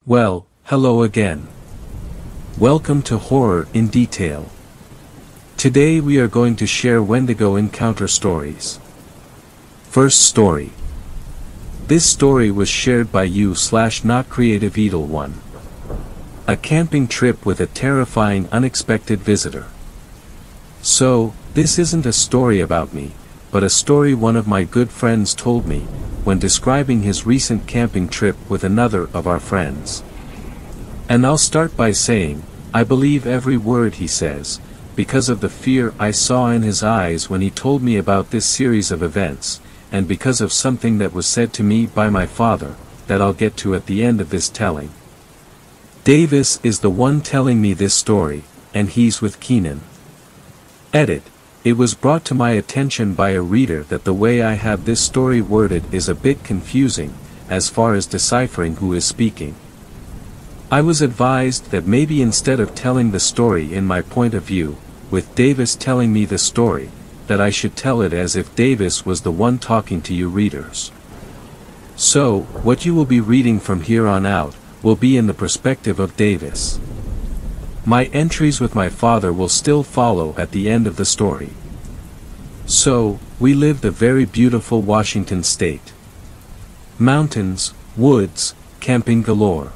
Well, hello again. Welcome to Horror in Detail. Today we are going to share Wendigo encounter stories. First story. This story was shared by you/NotCreativeEdel1. A camping trip with a terrifying unexpected visitor. So, this isn't a story about me, but a story one of my good friends told me, when describing his recent camping trip with another of our friends. And I'll start by saying, I believe every word he says, because of the fear I saw in his eyes when he told me about this series of events, and because of something that was said to me by my father, that I'll get to at the end of this telling. Davis is the one telling me this story, and he's with Keenan. Edit. It was brought to my attention by a reader that the way I have this story worded is a bit confusing, as far as deciphering who is speaking. I was advised that maybe instead of telling the story in my point of view, with Davis telling me the story, that I should tell it as if Davis was the one talking to you readers. So, what you will be reading from here on out, will be in the perspective of Davis. My entries with my father will still follow at the end of the story. So, we lived a very beautiful Washington state. Mountains, woods, camping galore.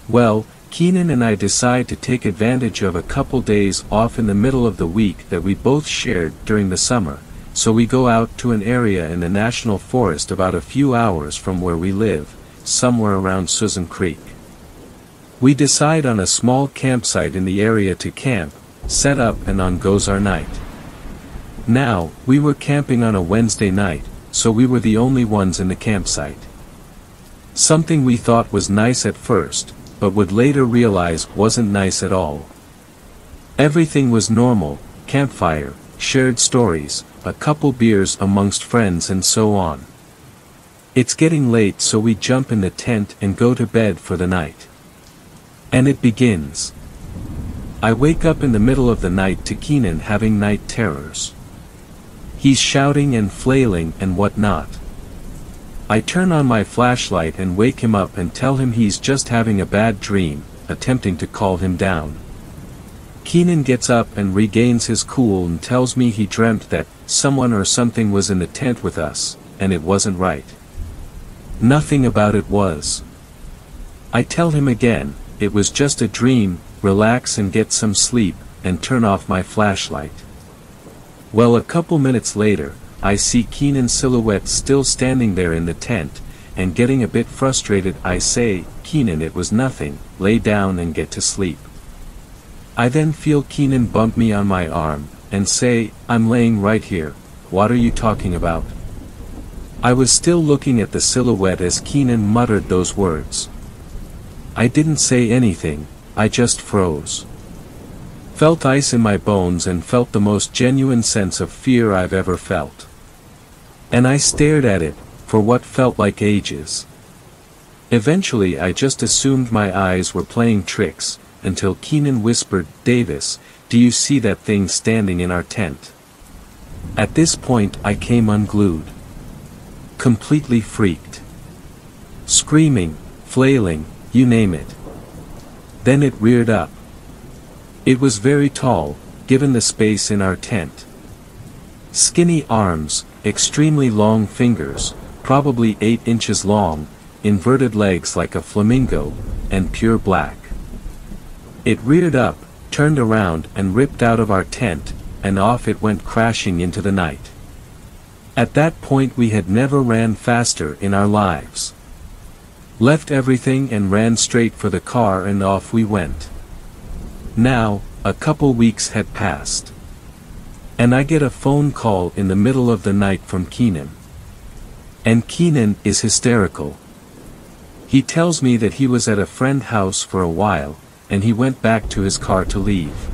Well, Keenan and I decide to take advantage of a couple days off in the middle of the week that we both shared during the summer, so we go out to an area in the national forest about a few hours from where we live, somewhere around Susan Creek. We decide on a small campsite in the area to camp, set up, and on goes our night. Now, we were camping on a Wednesday night, so we were the only ones in the campsite. Something we thought was nice at first, but would later realize wasn't nice at all. Everything was normal: campfire, shared stories, a couple beers amongst friends, and so on. It's getting late, so we jump in the tent and go to bed for the night. And it begins. I wake up in the middle of the night to Keenan having night terrors. He's shouting and flailing and whatnot. I turn on my flashlight and wake him up and tell him he's just having a bad dream, attempting to calm him down. Keenan gets up and regains his cool and tells me he dreamt that someone or something was in the tent with us, and it wasn't right. Nothing about it was. I tell him again, it was just a dream, relax and get some sleep, and turn off my flashlight. Well, a couple minutes later, I see Keenan's silhouette still standing there in the tent, and getting a bit frustrated I say, Keenan, it was nothing, lay down and get to sleep. I then feel Keenan bump me on my arm, and say, I'm laying right here, what are you talking about? I was still looking at the silhouette as Keenan muttered those words. I didn't say anything, I just froze. Felt ice in my bones and felt the most genuine sense of fear I've ever felt. And I stared at it, for what felt like ages. Eventually I just assumed my eyes were playing tricks, until Keenan whispered, Davis, do you see that thing standing in our tent? At this point I came unglued. Completely freaked. Screaming, flailing, you name it. Then it reared up. It was very tall, given the space in our tent. Skinny arms, extremely long fingers, probably 8 inches long, inverted legs like a flamingo, and pure black. It reared up, turned around and ripped out of our tent, and off it went crashing into the night. At that point we had never ran faster in our lives. Left everything and ran straight for the car and off we went. Now, a couple weeks had passed. And I get a phone call in the middle of the night from Keenan. And Keenan is hysterical. He tells me that he was at a friend's house for a while, and he went back to his car to leave.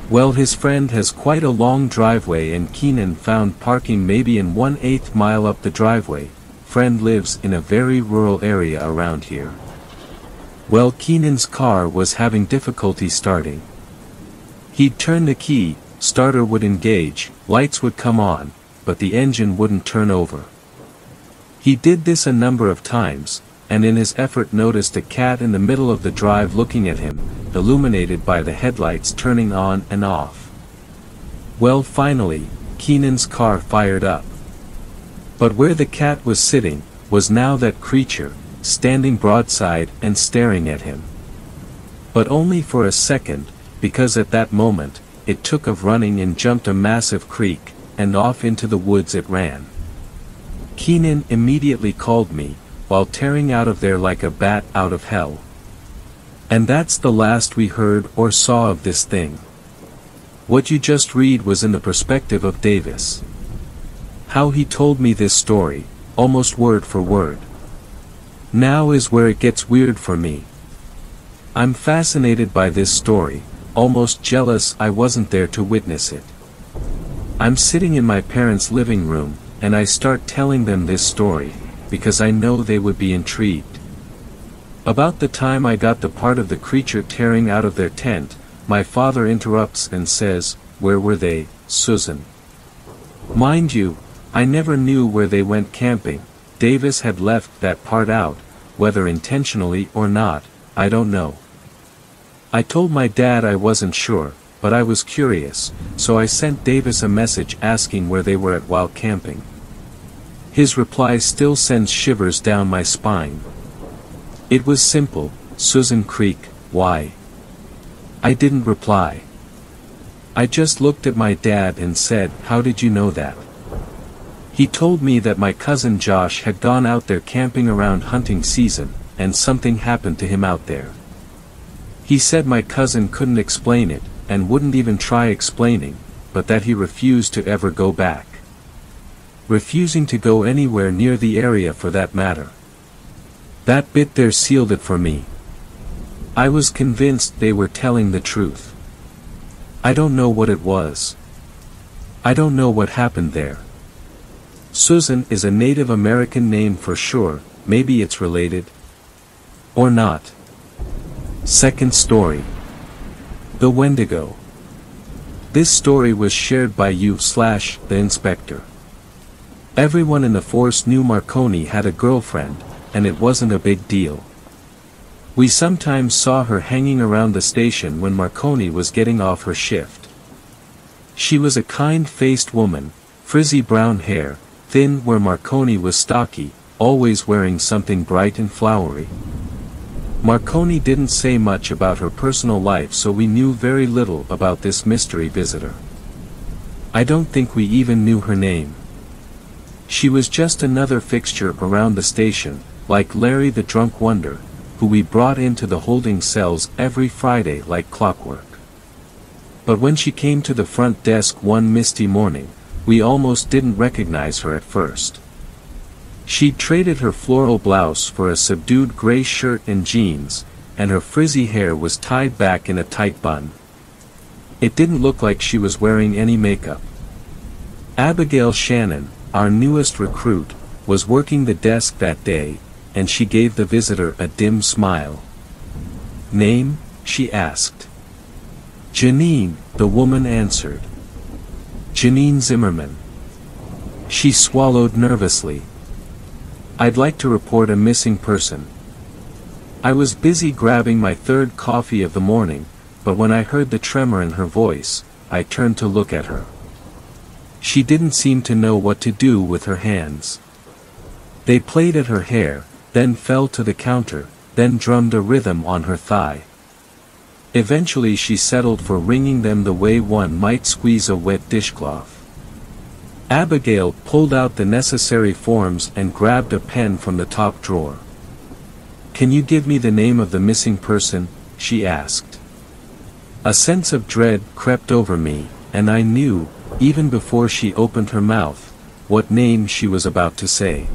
Well, his friend has quite a long driveway and Keenan found parking maybe in 1/8 mile up the driveway. Friend lives in a very rural area around here. Well, Keenan's car was having difficulty starting. He'd turn the key, starter would engage, lights would come on, but the engine wouldn't turn over. He did this a number of times, and in his effort noticed a cat in the middle of the drive looking at him, illuminated by the headlights turning on and off. Well, finally, Keenan's car fired up. But where the cat was sitting, was now that creature, standing broadside and staring at him. But only for a second, because at that moment, it took of running and jumped a massive creek, and off into the woods it ran. Keenan immediately called me, while tearing out of there like a bat out of hell. And that's the last we heard or saw of this thing. What you just read was in the perspective of Davis. How he told me this story, almost word for word. Now is where it gets weird for me. I'm fascinated by this story, almost jealous I wasn't there to witness it. I'm sitting in my parents' living room, and I start telling them this story, because I know they would be intrigued. About the time I got the part of the creature tearing out of their tent, my father interrupts and says, "Where were they, Susan?" Mind you, I never knew where they went camping. Davis had left that part out, whether intentionally or not, I don't know. I told my dad I wasn't sure, but I was curious, so I sent Davis a message asking where they were at while camping. His reply still sends shivers down my spine. It was simple, Susan Creek, why? I didn't reply. I just looked at my dad and said, "How did you know that?" He told me that my cousin Josh had gone out there camping around hunting season, and something happened to him out there. He said my cousin couldn't explain it, and wouldn't even try explaining, but that he refused to ever go back. Refusing to go anywhere near the area for that matter. That bit there sealed it for me. I was convinced they were telling the truth. I don't know what it was. I don't know what happened there. Susan is a Native American name for sure, maybe it's related. Or not. Second story. The Wendigo. This story was shared by you/the inspector. Everyone in the force knew Marconi had a girlfriend, and it wasn't a big deal. We sometimes saw her hanging around the station when Marconi was getting off her shift. She was a kind-faced woman, frizzy brown hair, thin where Marconi was stocky, always wearing something bright and flowery. Marconi didn't say much about her personal life, so we knew very little about this mystery visitor. I don't think we even knew her name. She was just another fixture around the station, like Larry the Drunk Wonder, who we brought into the holding cells every Friday like clockwork. But when she came to the front desk one misty morning, we almost didn't recognize her at first. She'd traded her floral blouse for a subdued gray shirt and jeans, and her frizzy hair was tied back in a tight bun. It didn't look like she was wearing any makeup. Abigail Shannon, our newest recruit, was working the desk that day, and she gave the visitor a dim smile. "Name?" she asked. "Janine," the woman answered. "Janine Zimmerman." She swallowed nervously. "I'd like to report a missing person." I was busy grabbing my third coffee of the morning, but when I heard the tremor in her voice, I turned to look at her. She didn't seem to know what to do with her hands. They played at her hair, then fell to the counter, then drummed a rhythm on her thigh. Eventually she settled for wringing them the way one might squeeze a wet dishcloth. Abigail pulled out the necessary forms and grabbed a pen from the top drawer. "Can you give me the name of the missing person?" she asked. A sense of dread crept over me, and I knew, even before she opened her mouth, what name she was about to say.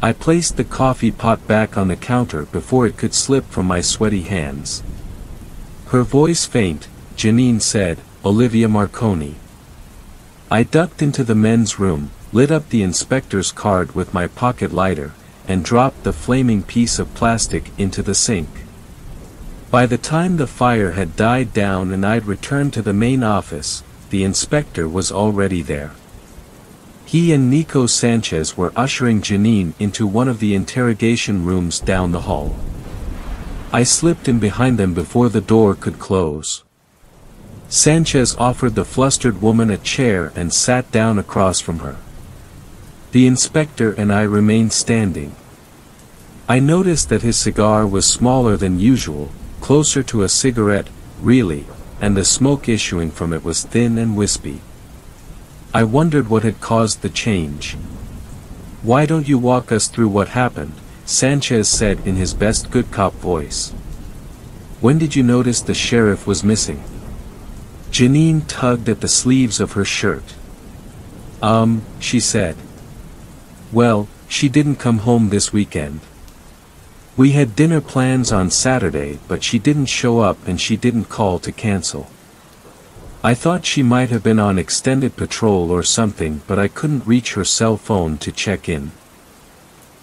I placed the coffee pot back on the counter before it could slip from my sweaty hands. Her voice faint, Janine said, "Olivia Marconi." I ducked into the men's room, lit up the inspector's card with my pocket lighter, and dropped the flaming piece of plastic into the sink. By the time the fire had died down and I'd returned to the main office, the inspector was already there. He and Nico Sanchez were ushering Janine into one of the interrogation rooms down the hall. I slipped in behind them before the door could close. Sanchez offered the flustered woman a chair and sat down across from her. The inspector and I remained standing. I noticed that his cigar was smaller than usual, closer to a cigarette, really, and the smoke issuing from it was thin and wispy. I wondered what had caused the change. "Why don't you walk us through what happened?" Sanchez said in his best good cop voice. "When did you notice the sheriff was missing?" Janine tugged at the sleeves of her shirt. She said. "Well, she didn't come home this weekend. We had dinner plans on Saturday, but she didn't show up and she didn't call to cancel. I thought she might have been on extended patrol or something, but I couldn't reach her cell phone to check in.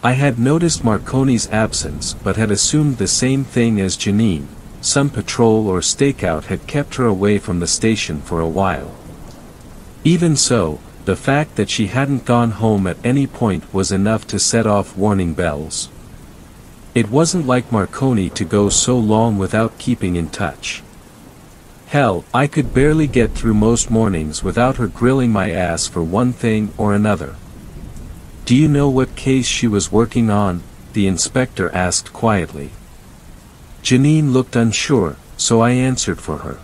I had noticed Marconi's absence but had assumed the same thing as Janine. Some patrol or stakeout had kept her away from the station for a while. Even so, the fact that she hadn't gone home at any point was enough to set off warning bells. It wasn't like Marconi to go so long without keeping in touch. Hell, I could barely get through most mornings without her grilling my ass for one thing or another." "Do you know what case she was working on?" the inspector asked quietly. Janine looked unsure, so I answered for her.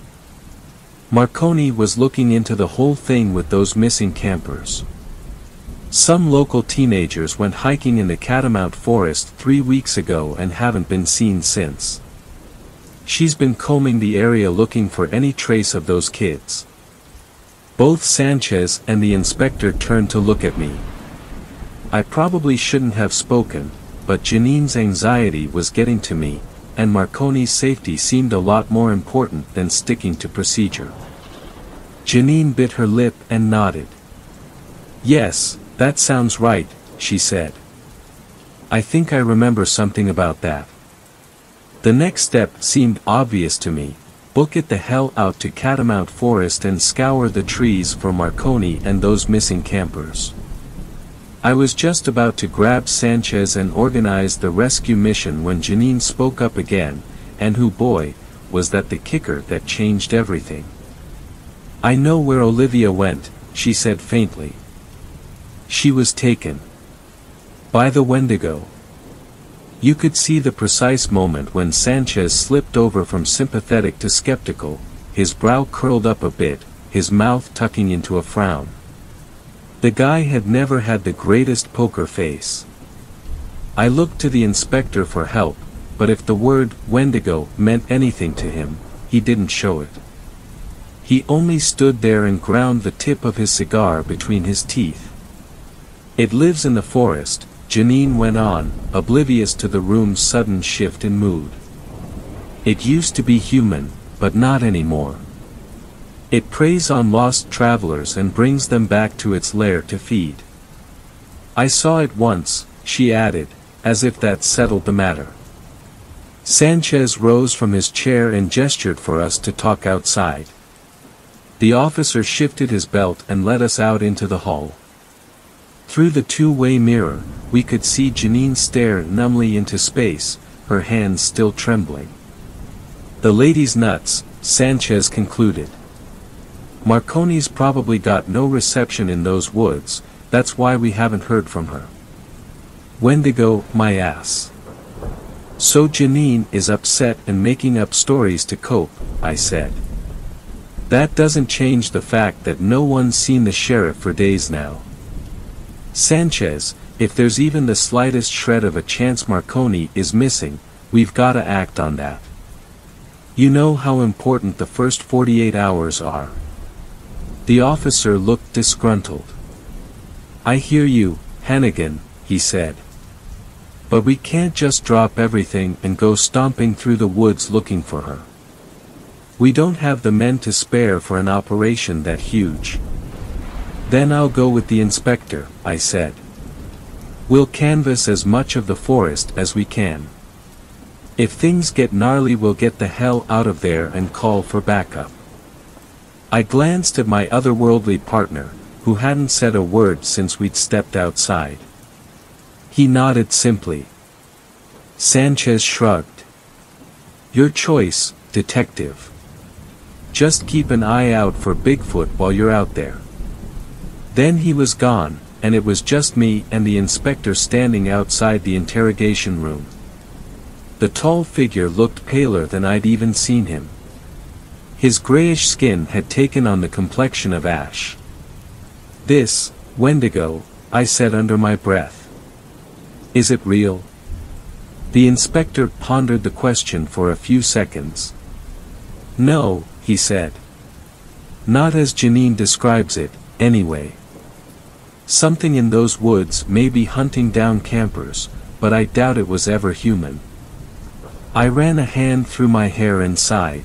Marconi was looking into the whole thing with those missing campers. Some local teenagers went hiking in the Catamount Forest 3 weeks ago and haven't been seen since. She's been combing the area looking for any trace of those kids. Both Sanchez and the inspector turned to look at me. I probably shouldn't have spoken, but Janine's anxiety was getting to me, and Marconi's safety seemed a lot more important than sticking to procedure. Janine bit her lip and nodded. "Yes, that sounds right," she said. "I think I remember something about that." The next step seemed obvious to me: book it the hell out to Catamount Forest and scour the trees for Marconi and those missing campers. I was just about to grab Sanchez and organize the rescue mission when Janine spoke up again, and who boy, was that the kicker that changed everything. "I know where Olivia went," she said faintly. "She was taken by the Wendigo." You could see the precise moment when Sanchez slipped over from sympathetic to skeptical, his brow curled up a bit, his mouth tucking into a frown. The guy had never had the greatest poker face. I looked to the inspector for help, but if the word Wendigo meant anything to him, he didn't show it. He only stood there and ground the tip of his cigar between his teeth. "It lives in the forest," Janine went on, oblivious to the room's sudden shift in mood. "It used to be human, but not anymore. It preys on lost travelers and brings them back to its lair to feed. I saw it once," she added, as if that settled the matter. Sanchez rose from his chair and gestured for us to talk outside. The officer shifted his belt and led us out into the hall. Through the two-way mirror, we could see Janine stare numbly into space, her hands still trembling. "The lady's nuts," Sanchez concluded. "Marconi's probably got no reception in those woods, that's why we haven't heard from her." "Wendigo, my ass." "So Janine is upset and making up stories to cope," I said. "That doesn't change the fact that no one's seen the sheriff for days now. Sanchez, if there's even the slightest shred of a chance Marconi is missing, we've gotta act on that. You know how important the first 48 hours are." The officer looked disgruntled. "I hear you, Hannigan," he said. "But we can't just drop everything and go stomping through the woods looking for her. We don't have the men to spare for an operation that huge." "Then I'll go with the inspector," I said. "We'll canvass as much of the forest as we can. If things get gnarly, we'll get the hell out of there and call for backup." I glanced at my otherworldly partner, who hadn't said a word since we'd stepped outside. He nodded simply. Sanchez shrugged. Your choice, detective. Just keep an eye out for Bigfoot while you're out there. Then he was gone, and it was just me and the inspector standing outside the interrogation room. The tall figure looked paler than I'd even seen him. His grayish skin had taken on the complexion of ash. This, Wendigo, I said under my breath. Is it real? The inspector pondered the question for a few seconds. No, he said. Not as Janine describes it, anyway. Something in those woods may be hunting down campers, but I doubt it was ever human. I ran a hand through my hair and sighed.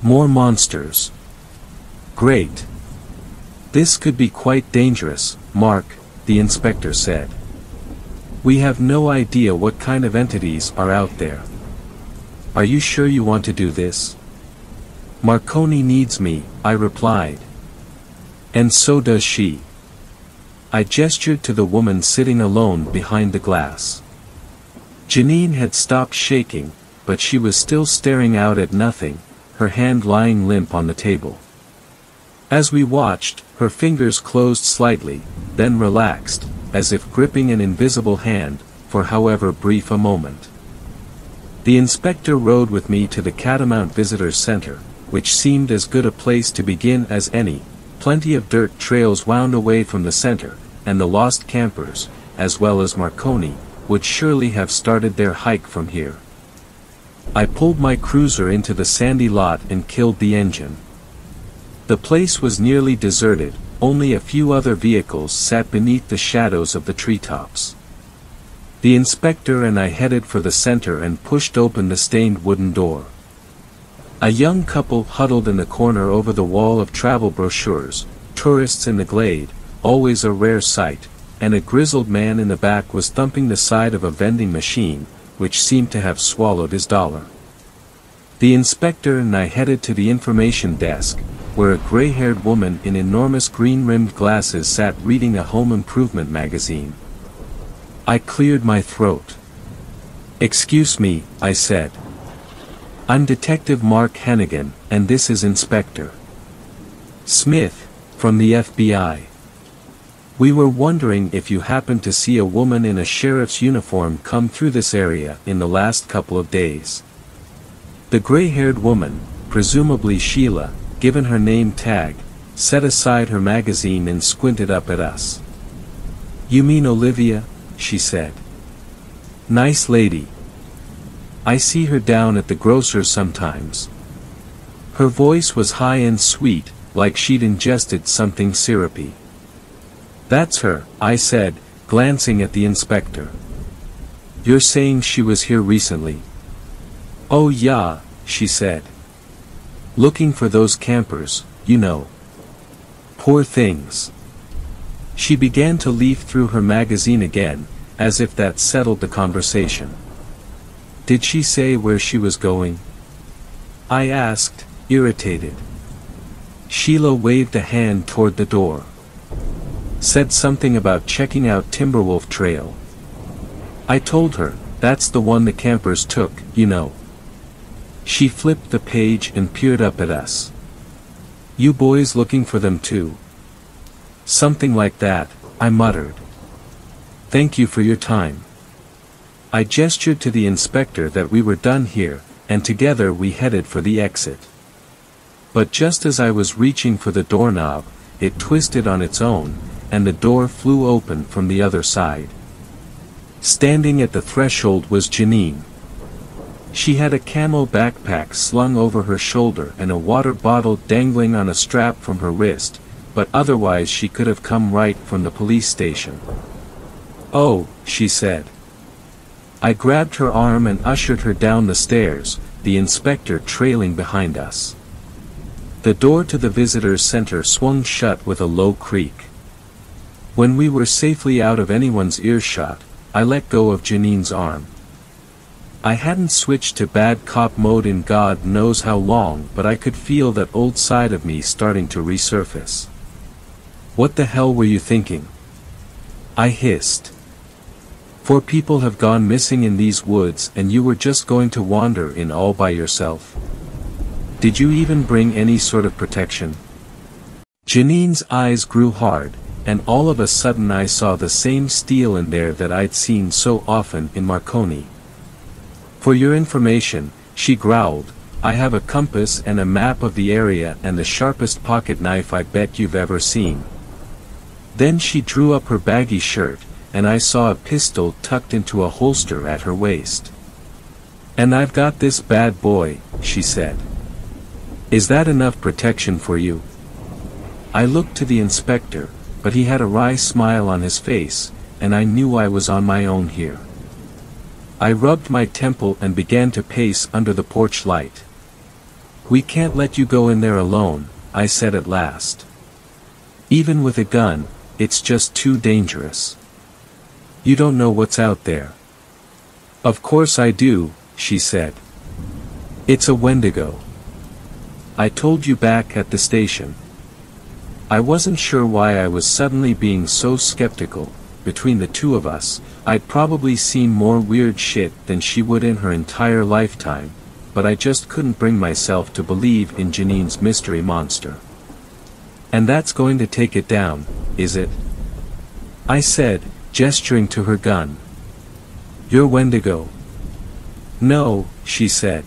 More monsters. Great. This could be quite dangerous, Mark, the inspector said. We have no idea what kind of entities are out there. Are you sure you want to do this? Marconi needs me, I replied. And so does she. I gestured to the woman sitting alone behind the glass. Janine had stopped shaking, but she was still staring out at nothing, her hand lying limp on the table. As we watched, her fingers closed slightly, then relaxed, as if gripping an invisible hand, for however brief a moment. The inspector rode with me to the Catamount Visitor Center, which seemed as good a place to begin as any. Plenty of dirt trails wound away from the center, and the lost campers, as well as Marconi, would surely have started their hike from here. I pulled my cruiser into the sandy lot and killed the engine. The place was nearly deserted, only a few other vehicles sat beneath the shadows of the treetops. The inspector and I headed for the center and pushed open the stained wooden door. A young couple huddled in the corner over the wall of travel brochures, tourists in the glade, always a rare sight, and a grizzled man in the back was thumping the side of a vending machine, which seemed to have swallowed his dollar. The inspector and I headed to the information desk, where a gray-haired woman in enormous green-rimmed glasses sat reading a home improvement magazine. I cleared my throat. Excuse me, I said. I'm Detective Mark Hennigan, and this is Inspector Smith, from the FBI. We were wondering if you happened to see a woman in a sheriff's uniform come through this area in the last couple of days. The gray-haired woman, presumably Sheila, given her name tag, set aside her magazine and squinted up at us. You mean Olivia? She said. Nice lady. I see her down at the grocer's sometimes. Her voice was high and sweet, like she'd ingested something syrupy. That's her, I said, glancing at the inspector. You're saying she was here recently? Oh yeah, she said. Looking for those campers, you know. Poor things. She began to leaf through her magazine again, as if that settled the conversation. Did she say where she was going? I asked, irritated. Sheila waved a hand toward the door. Said something about checking out Timberwolf Trail. I told her, that's the one the campers took, you know. She flipped the page and peered up at us. You boys looking for them too? Something like that, I muttered. Thank you for your time. I gestured to the inspector that we were done here, and together we headed for the exit. But just as I was reaching for the doorknob, it twisted on its own, and the door flew open from the other side. Standing at the threshold was Janine. She had a camo backpack slung over her shoulder and a water bottle dangling on a strap from her wrist, but otherwise she could have come right from the police station. Oh, she said. I grabbed her arm and ushered her down the stairs, the inspector trailing behind us. The door to the visitor's center swung shut with a low creak. When we were safely out of anyone's earshot, I let go of Janine's arm. I hadn't switched to bad cop mode in God knows how long, but I could feel that old side of me starting to resurface. What the hell were you thinking? I hissed. 4 people have gone missing in these woods and you were just going to wander in all by yourself. Did you even bring any sort of protection? Janine's eyes grew hard, and all of a sudden I saw the same steel in there that I'd seen so often in Marconi. For your information, she growled, I have a compass and a map of the area and the sharpest pocket knife I bet you've ever seen. Then she drew up her baggy shirt, and I saw a pistol tucked into a holster at her waist. And I've got this bad boy, she said. Is that enough protection for you? I looked to the inspector, but he had a wry smile on his face, and I knew I was on my own here. I rubbed my temple and began to pace under the porch light. We can't let you go in there alone, I said at last. Even with a gun, it's just too dangerous. You don't know what's out there. Of course I do, she said. It's a Wendigo. I told you back at the station. I wasn't sure why I was suddenly being so skeptical. Between the two of us, I'd probably seen more weird shit than she would in her entire lifetime, but I just couldn't bring myself to believe in Janine's mystery monster. And that's going to take it down, is it? I said, gesturing to her gun. You're Wendigo. No, she said.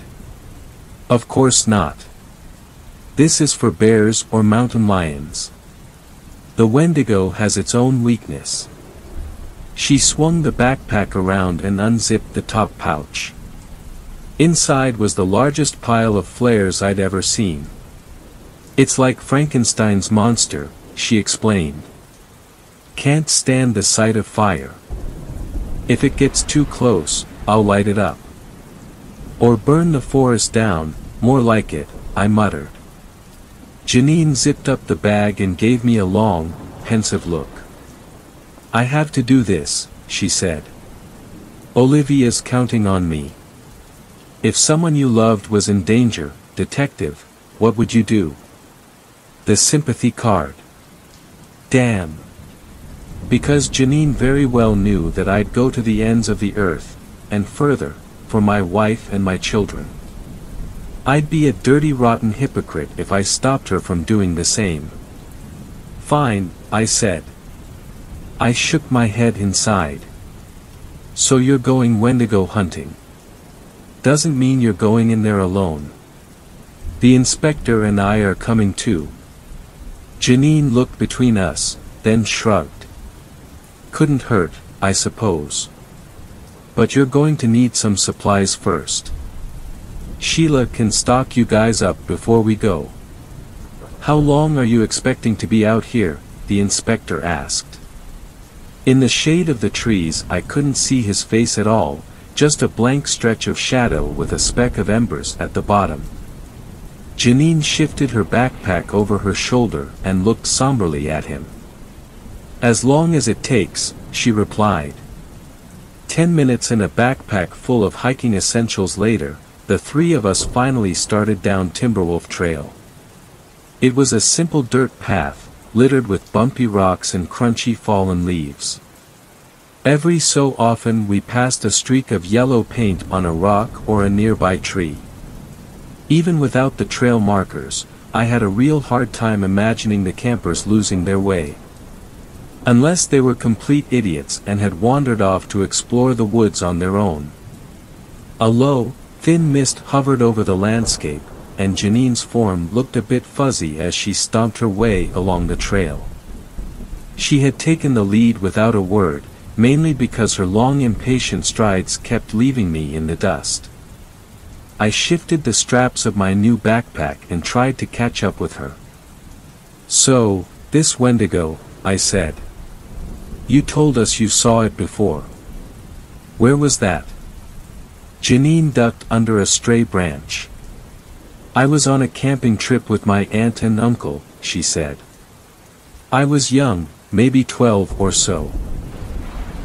Of course not. This is for bears or mountain lions. The Wendigo has its own weakness. She swung the backpack around and unzipped the top pouch. Inside was the largest pile of flares I'd ever seen. It's like Frankenstein's monster, she explained. Can't stand the sight of fire. If it gets too close, I'll light it up. Or burn the forest down, more like it, I muttered. Janine zipped up the bag and gave me a long, pensive look. I have to do this, she said. Olivia's counting on me. If someone you loved was in danger, detective, what would you do? The sympathy card. Damn. Because Janine very well knew that I'd go to the ends of the earth, and further, for my wife and my children. I'd be a dirty rotten hypocrite if I stopped her from doing the same. Fine, I said. I shook my head inside. So you're going Wendigo hunting. Doesn't mean you're going in there alone. The inspector and I are coming too. Janine looked between us, then shrugged. Couldn't hurt, I suppose. But you're going to need some supplies first. Sheila can stock you guys up before we go. How long are you expecting to be out here? The inspector asked. In the shade of the trees I couldn't see his face at all, just a blank stretch of shadow with a speck of embers at the bottom. Janine shifted her backpack over her shoulder and looked somberly at him. As long as it takes, she replied. 10 minutes and a backpack full of hiking essentials later, the 3 of us finally started down Timberwolf Trail. It was a simple dirt path, littered with bumpy rocks and crunchy fallen leaves. Every so often we passed a streak of yellow paint on a rock or a nearby tree. Even without the trail markers, I had a real hard time imagining the campers losing their way. Unless they were complete idiots and had wandered off to explore the woods on their own. A low, thin mist hovered over the landscape, and Janine's form looked a bit fuzzy as she stomped her way along the trail. She had taken the lead without a word, mainly because her long impatient strides kept leaving me in the dust. I shifted the straps of my new backpack and tried to catch up with her. So, this Wendigo, I said. You told us you saw it before. Where was that? Janine ducked under a stray branch. I was on a camping trip with my aunt and uncle, she said. I was young, maybe 12 or so.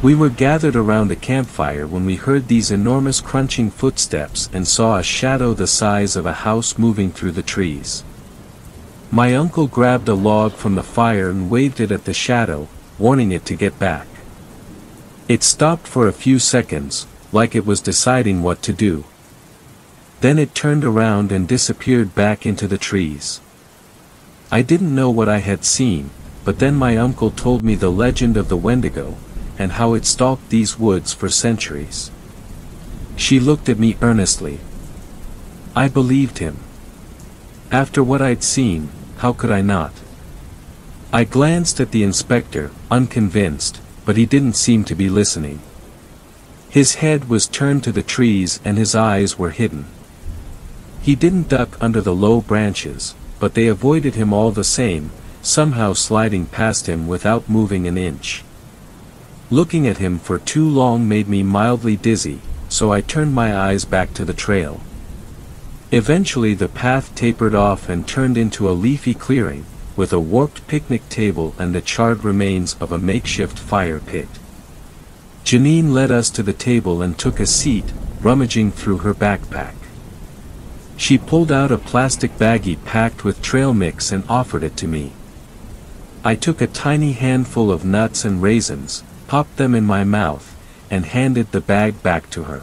We were gathered around a campfire when we heard these enormous crunching footsteps and saw a shadow the size of a house moving through the trees. My uncle grabbed a log from the fire and waved it at the shadow, warning it to get back. It stopped for a few seconds, like it was deciding what to do. Then it turned around and disappeared back into the trees. I didn't know what I had seen, but then my uncle told me the legend of the Wendigo, and how it stalked these woods for centuries. She looked at me earnestly. I believed him. After what I'd seen, how could I not? I glanced at the inspector, unconvinced, but he didn't seem to be listening. His head was turned to the trees and his eyes were hidden. He didn't duck under the low branches, but they avoided him all the same, somehow sliding past him without moving an inch. Looking at him for too long made me mildly dizzy, so I turned my eyes back to the trail. Eventually the path tapered off and turned into a leafy clearing, with a warped picnic table and the charred remains of a makeshift fire pit. Janine led us to the table and took a seat, rummaging through her backpack. She pulled out a plastic baggie packed with trail mix and offered it to me. I took a tiny handful of nuts and raisins, popped them in my mouth, and handed the bag back to her.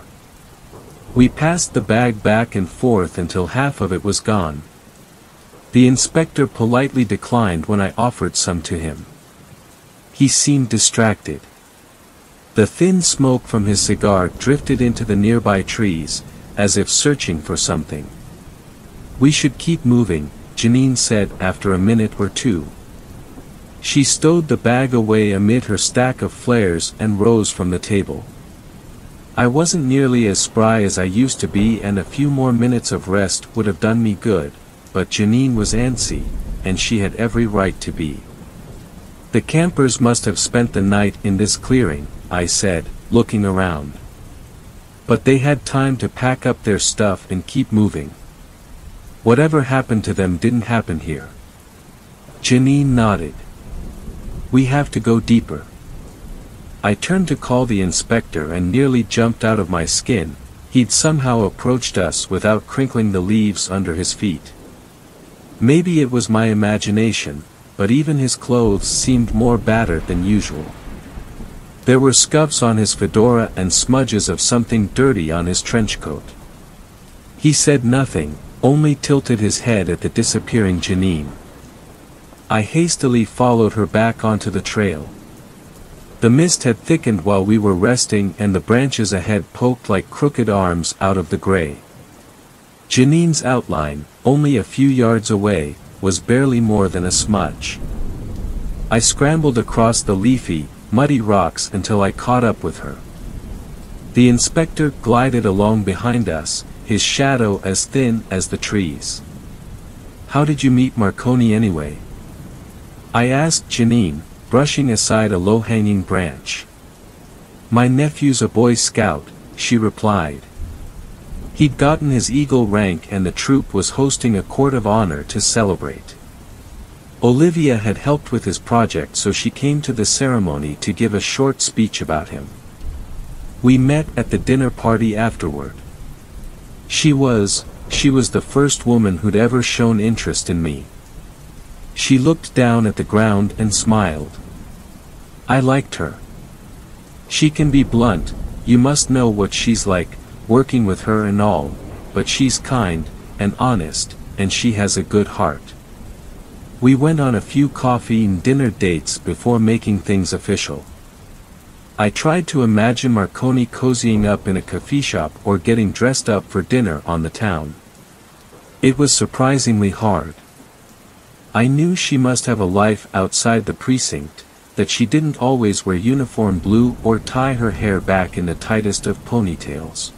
We passed the bag back and forth until half of it was gone. The inspector politely declined when I offered some to him. He seemed distracted. The thin smoke from his cigar drifted into the nearby trees, as if searching for something. "We should keep moving," Janine said after a minute or two. She stowed the bag away amid her stack of flares and rose from the table. I wasn't nearly as spry as I used to be, and a few more minutes of rest would have done me good, but Janine was antsy, and she had every right to be. "The campers must have spent the night in this clearing," I said, looking around. "But they had time to pack up their stuff and keep moving. Whatever happened to them didn't happen here." Janine nodded. "We have to go deeper." I turned to call the inspector and nearly jumped out of my skin. He'd somehow approached us without crinkling the leaves under his feet. Maybe it was my imagination, but even his clothes seemed more battered than usual. There were scuffs on his fedora and smudges of something dirty on his trench coat. He said nothing, only tilted his head at the disappearing Janine. I hastily followed her back onto the trail. The mist had thickened while we were resting, and the branches ahead poked like crooked arms out of the gray. Janine's outline, only a few yards away, was barely more than a smudge. I scrambled across the leafy, muddy rocks until I caught up with her. The inspector glided along behind us, his shadow as thin as the trees. "How did you meet Marconi anyway?" I asked Janine, brushing aside a low-hanging branch. "My nephew's a Boy Scout," she replied. He'd gotten his Eagle rank and the troop was hosting a court of honor to celebrate. Olivia had helped with his project, so she came to the ceremony to give a short speech about him. We met at the dinner party afterward. She was the first woman who'd ever shown interest in me. She looked down at the ground and smiled. I liked her. She can be blunt, you must know what she's like, working with her and all, but she's kind, and honest, and she has a good heart. We went on a few coffee and dinner dates before making things official. I tried to imagine Marconi cozying up in a coffee shop or getting dressed up for dinner on the town. It was surprisingly hard. I knew she must have a life outside the precinct, that she didn't always wear uniform blue or tie her hair back in the tightest of ponytails.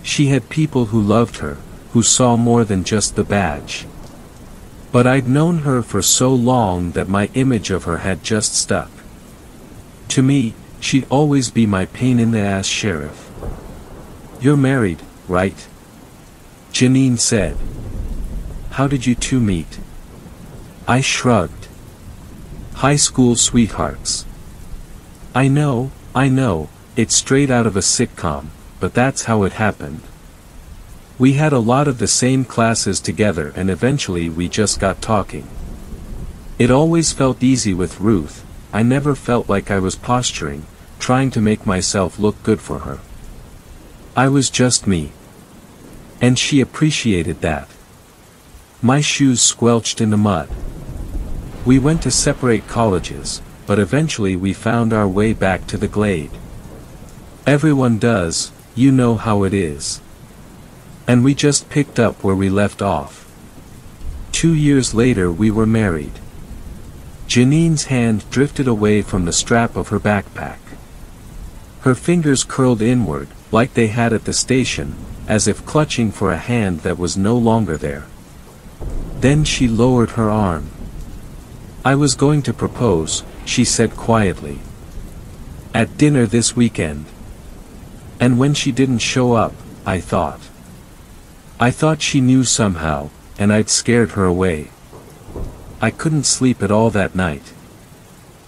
She had people who loved her, who saw more than just the badge. But I'd known her for so long that my image of her had just stuck. To me, she'd always be my pain-in-the-ass sheriff. "You're married, right?" Janine said. "How did you two meet?" I shrugged. "High school sweethearts." I know, it's straight out of a sitcom, but that's how it happened. We had a lot of the same classes together and eventually we just got talking. It always felt easy with Ruth. I never felt like I was posturing, trying to make myself look good for her. I was just me. And she appreciated that. My shoes squelched in the mud. We went to separate colleges, but eventually we found our way back to the glade. Everyone does, you know how it is. And we just picked up where we left off. 2 years later we were married. Janine's hand drifted away from the strap of her backpack. Her fingers curled inward, like they had at the station, as if clutching for a hand that was no longer there. Then she lowered her arm. I was going to propose, she said quietly. At dinner this weekend. And when she didn't show up, I thought she knew somehow, and I'd scared her away. I couldn't sleep at all that night.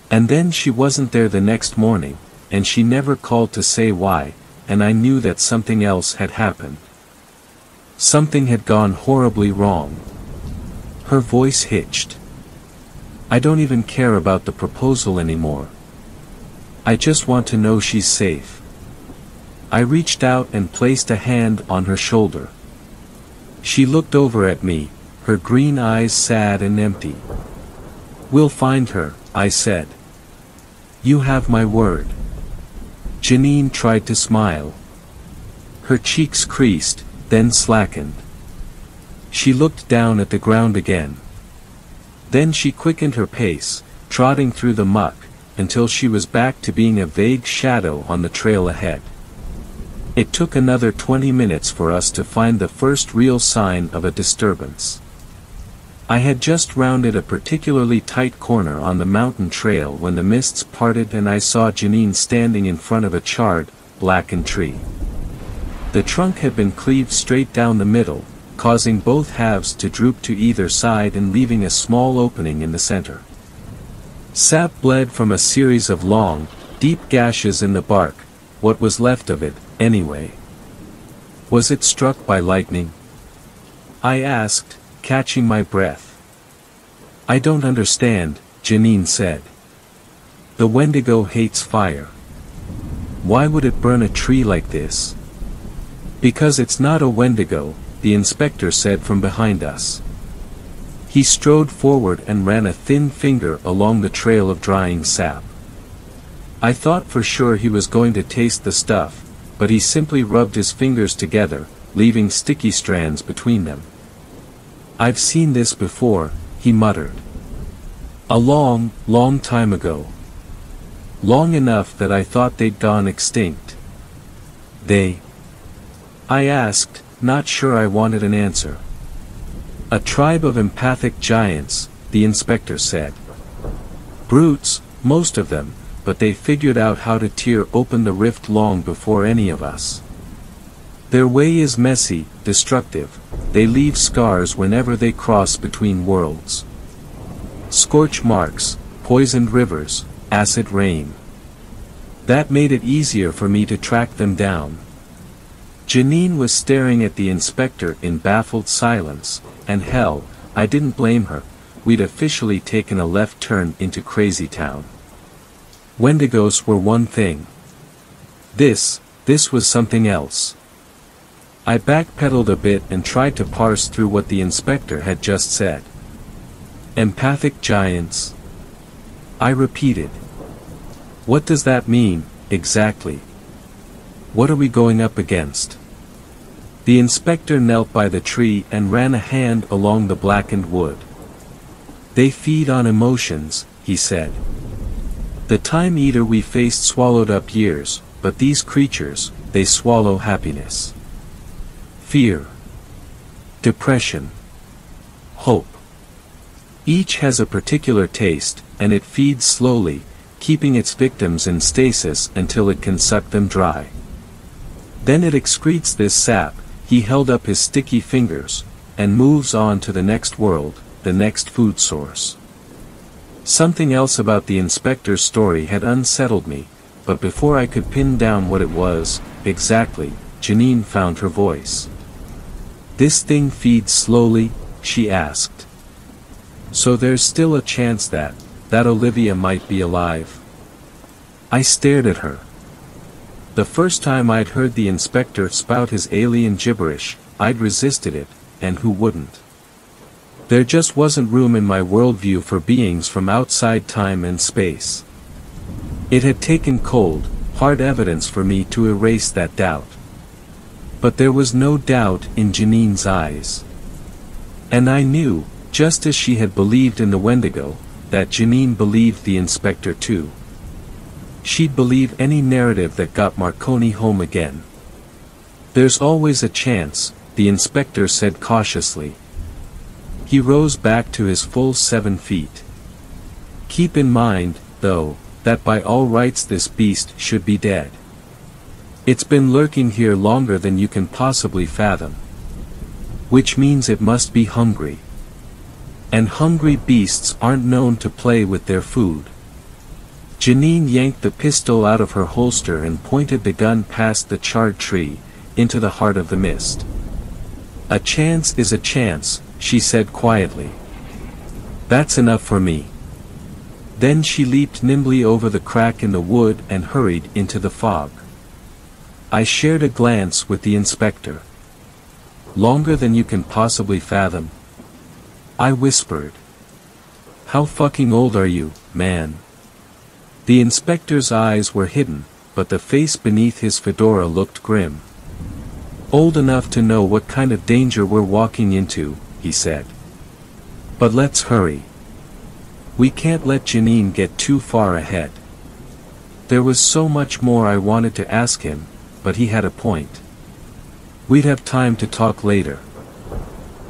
And then she wasn't there the next morning, and she never called to say why, and I knew that something else had happened. Something had gone horribly wrong. Her voice hitched. I don't even care about the proposal anymore. I just want to know she's safe. I reached out and placed a hand on her shoulder. She looked over at me, her green eyes sad and empty. We'll find her, I said. You have my word. Janine tried to smile. Her cheeks creased, then slackened. She looked down at the ground again. Then she quickened her pace, trotting through the muck, until she was back to being a vague shadow on the trail ahead. It took another 20 minutes for us to find the first real sign of a disturbance. I had just rounded a particularly tight corner on the mountain trail when the mists parted and I saw Janine standing in front of a charred, blackened tree. The trunk had been cleaved straight down the middle, causing both halves to droop to either side and leaving a small opening in the center. Sap bled from a series of long, deep gashes in the bark, what was left of it, anyway. Was it struck by lightning? I asked, catching my breath. I don't understand, Janine said. The Wendigo hates fire. Why would it burn a tree like this? Because it's not a Wendigo, the inspector said from behind us. He strode forward and ran a thin finger along the trail of drying sap. I thought for sure he was going to taste the stuff, but he simply rubbed his fingers together, leaving sticky strands between them. I've seen this before, he muttered. A long, long time ago. Long enough that I thought they'd gone extinct. They? I asked, not sure I wanted an answer. A tribe of empathic giants, the inspector said. Brutes, most of them, but they figured out how to tear open the rift long before any of us. Their way is messy, destructive, they leave scars whenever they cross between worlds. Scorch marks, poisoned rivers, acid rain. That made it easier for me to track them down. Janine was staring at the inspector in baffled silence, and hell, I didn't blame her, we'd officially taken a left turn into Crazy Town. Wendigos were one thing. This was something else. I backpedaled a bit and tried to parse through what the inspector had just said. Empathic giants. I repeated. What does that mean, exactly? What are we going up against? The inspector knelt by the tree and ran a hand along the blackened wood. They feed on emotions, he said. The time eater we faced swallowed up years, but these creatures, they swallow happiness. Fear. Depression. Hope. Each has a particular taste, and it feeds slowly, keeping its victims in stasis until it can suck them dry. Then it excretes this sap, he held up his sticky fingers, and moves on to the next world, the next food source. Something else about the inspector's story had unsettled me, but before I could pin down what it was, exactly, Janine found her voice. "This thing feeds slowly?" she asked. "So there's still a chance that Olivia might be alive?" I stared at her. The first time I'd heard the inspector spout his alien gibberish, I'd resisted it, and who wouldn't? There just wasn't room in my worldview for beings from outside time and space. It had taken cold, hard evidence for me to erase that doubt. But there was no doubt in Janine's eyes. And I knew, just as she had believed in the Wendigo, that Janine believed the inspector too. She'd believe any narrative that got Marconi home again. "There's always a chance," the inspector said cautiously. He rose back to his full 7 feet. "Keep in mind, though, that by all rights this beast should be dead. It's been lurking here longer than you can possibly fathom. Which means it must be hungry. And hungry beasts aren't known to play with their food." Janine yanked the pistol out of her holster and pointed the gun past the charred tree, into the heart of the mist. "A chance is a chance," she said quietly. "That's enough for me." Then she leaped nimbly over the crack in the wood and hurried into the fog. I shared a glance with the inspector. "Longer than you can possibly fathom?" I whispered. "How fucking old are you, man?" The inspector's eyes were hidden, but the face beneath his fedora looked grim. "Old enough to know what kind of danger we're walking into," he said. "But let's hurry. We can't let Janine get too far ahead." There was so much more I wanted to ask him, but he had a point. We'd have time to talk later.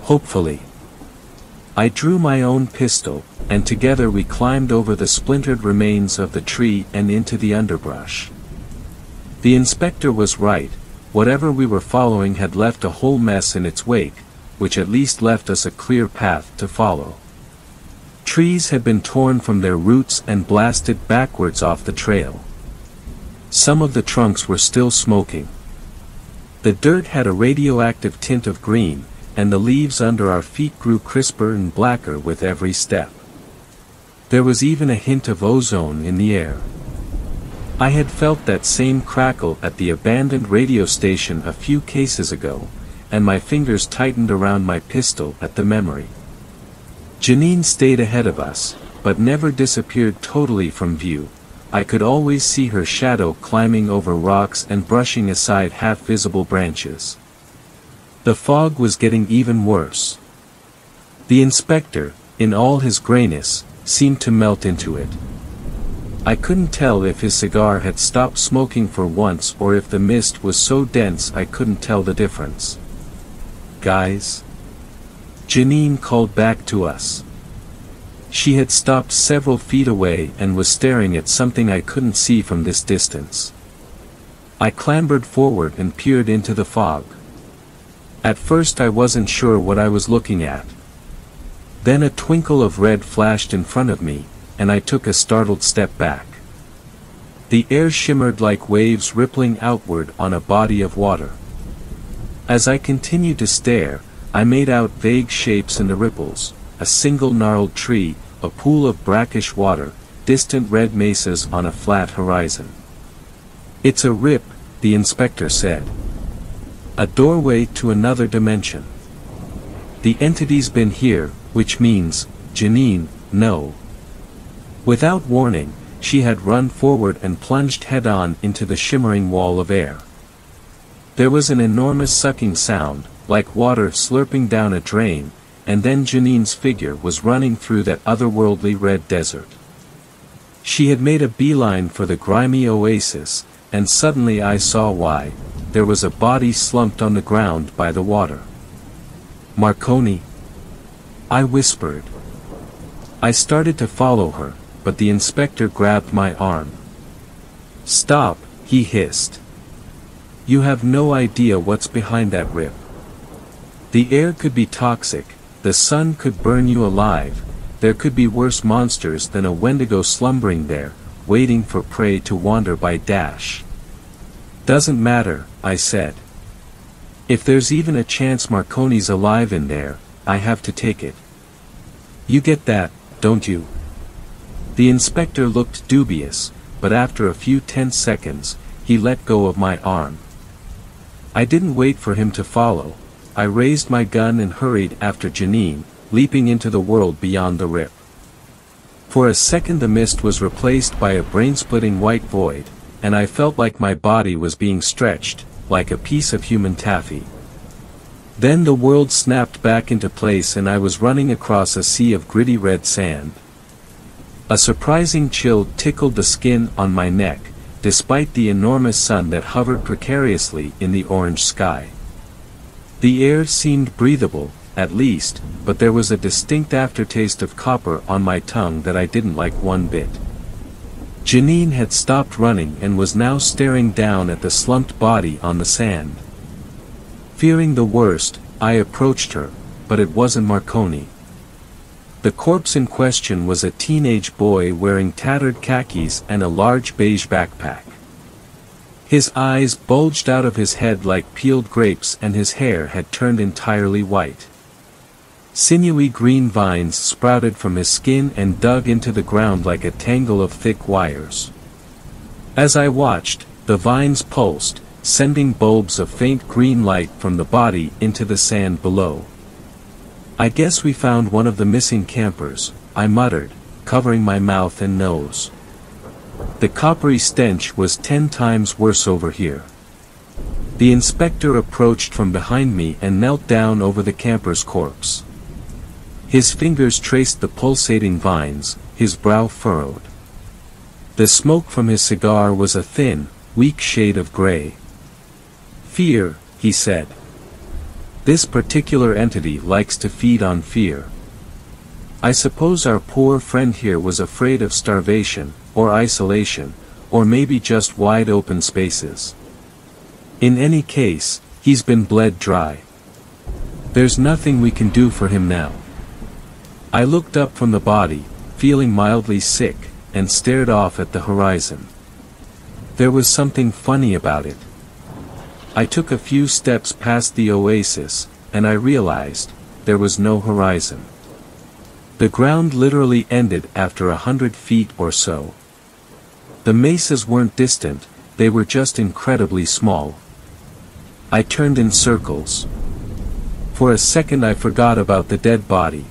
Hopefully. I drew my own pistol, and together we climbed over the splintered remains of the tree and into the underbrush. The inspector was right, whatever we were following had left a whole mess in its wake, which at least left us a clear path to follow. Trees had been torn from their roots and blasted backwards off the trail. Some of the trunks were still smoking. The dirt had a radioactive tint of green, and the leaves under our feet grew crisper and blacker with every step. There was even a hint of ozone in the air. I had felt that same crackle at the abandoned radio station a few cases ago, and my fingers tightened around my pistol at the memory. Janine stayed ahead of us, but never disappeared totally from view. I could always see her shadow climbing over rocks and brushing aside half-visible branches. The fog was getting even worse. The inspector, in all his grayness, seemed to melt into it. I couldn't tell if his cigar had stopped smoking for once or if the mist was so dense I couldn't tell the difference. "Guys?" Janine called back to us. She had stopped several feet away and was staring at something I couldn't see from this distance. I clambered forward and peered into the fog. At first I wasn't sure what I was looking at. Then a twinkle of red flashed in front of me, and I took a startled step back. The air shimmered like waves rippling outward on a body of water. As I continued to stare, I made out vague shapes in the ripples, a single gnarled tree, a pool of brackish water, distant red mesas on a flat horizon. "It's a rip," the inspector said. "A doorway to another dimension. The entity's been here, which means, Janine, no." Without warning, she had run forward and plunged head-on into the shimmering wall of air. There was an enormous sucking sound, like water slurping down a drain, and then Janine's figure was running through that otherworldly red desert. She had made a beeline for the grimy oasis, and suddenly I saw why. There was a body slumped on the ground by the water. "Marconi?" I whispered. I started to follow her, but the inspector grabbed my arm. "Stop," he hissed. "You have no idea what's behind that rip. The air could be toxic, the sun could burn you alive, there could be worse monsters than a Wendigo slumbering there, waiting for prey to wander by dash." "Doesn't matter," I said. If there's even a chance Marconi's alive in there, I have to take it. You get that, don't you? The inspector looked dubious, but after a few tense seconds, he let go of my arm. I didn't wait for him to follow. I raised my gun and hurried after Janine, leaping into the world beyond the rip. For a second the mist was replaced by a brain-splitting white void, and I felt like my body was being stretched, like a piece of human taffy. Then the world snapped back into place and I was running across a sea of gritty red sand. A surprising chill tickled the skin on my neck, despite the enormous sun that hovered precariously in the orange sky. The air seemed breathable, at least, but there was a distinct aftertaste of copper on my tongue that I didn't like one bit. Janine had stopped running and was now staring down at the slumped body on the sand. Fearing the worst, I approached her, but it wasn't Marconi. The corpse in question was a teenage boy wearing tattered khakis and a large beige backpack. His eyes bulged out of his head like peeled grapes and his hair had turned entirely white. Sinewy green vines sprouted from his skin and dug into the ground like a tangle of thick wires. As I watched, the vines pulsed, sending bulbs of faint green light from the body into the sand below. "I guess we found one of the missing campers," I muttered, covering my mouth and nose. The coppery stench was 10 times worse over here. The inspector approached from behind me and knelt down over the camper's corpse. His fingers traced the pulsating vines, his brow furrowed. The smoke from his cigar was a thin, weak shade of gray. "Fear," he said. "This particular entity likes to feed on fear. I suppose our poor friend here was afraid of starvation, or isolation, or maybe just wide open spaces. In any case, he's been bled dry. There's nothing we can do for him now." I looked up from the body, feeling mildly sick, and stared off at the horizon. There was something funny about it. I took a few steps past the oasis, and I realized, there was no horizon. The ground literally ended after 100 feet or so. The mesas weren't distant, they were just incredibly small. I turned in circles. For a second I forgot about the dead body.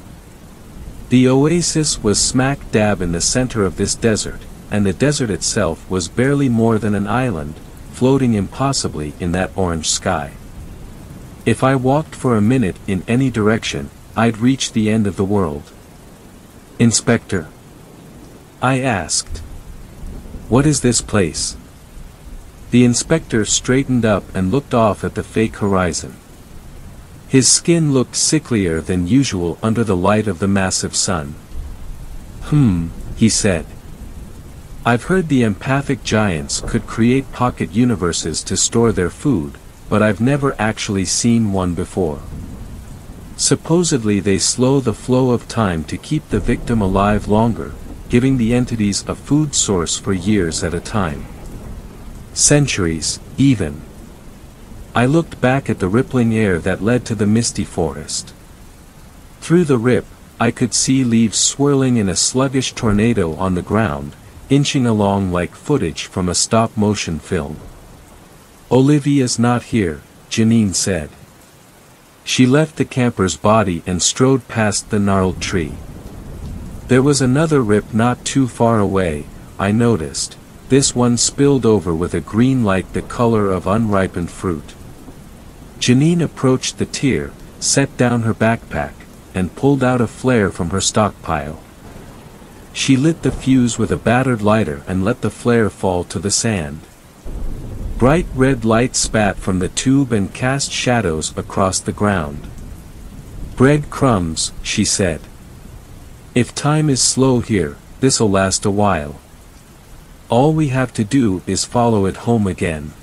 The oasis was smack dab in the center of this desert, and the desert itself was barely more than an island, floating impossibly in that orange sky. If I walked for a minute in any direction, I'd reach the end of the world. "Inspector?" I asked. "What is this place?" The inspector straightened up and looked off at the fake horizon. His skin looked sicklier than usual under the light of the massive sun. He said. "I've heard the empathic giants could create pocket universes to store their food, but I've never actually seen one before. Supposedly they slow the flow of time to keep the victim alive longer, giving the entities a food source for years at a time. Centuries, even." I looked back at the rippling air that led to the misty forest. Through the rip, I could see leaves swirling in a sluggish tornado on the ground, inching along like footage from a stop-motion film. "Olivia's not here," Janine said. She left the camper's body and strode past the gnarled tree. There was another rip not too far away, I noticed. This one spilled over with a green like the color of unripened fruit. Janine approached the tier, set down her backpack, and pulled out a flare from her stockpile. She lit the fuse with a battered lighter and let the flare fall to the sand. Bright red light spat from the tube and cast shadows across the ground. "Bread crumbs," she said. "If time is slow here, this'll last a while. All we have to do is follow it home again."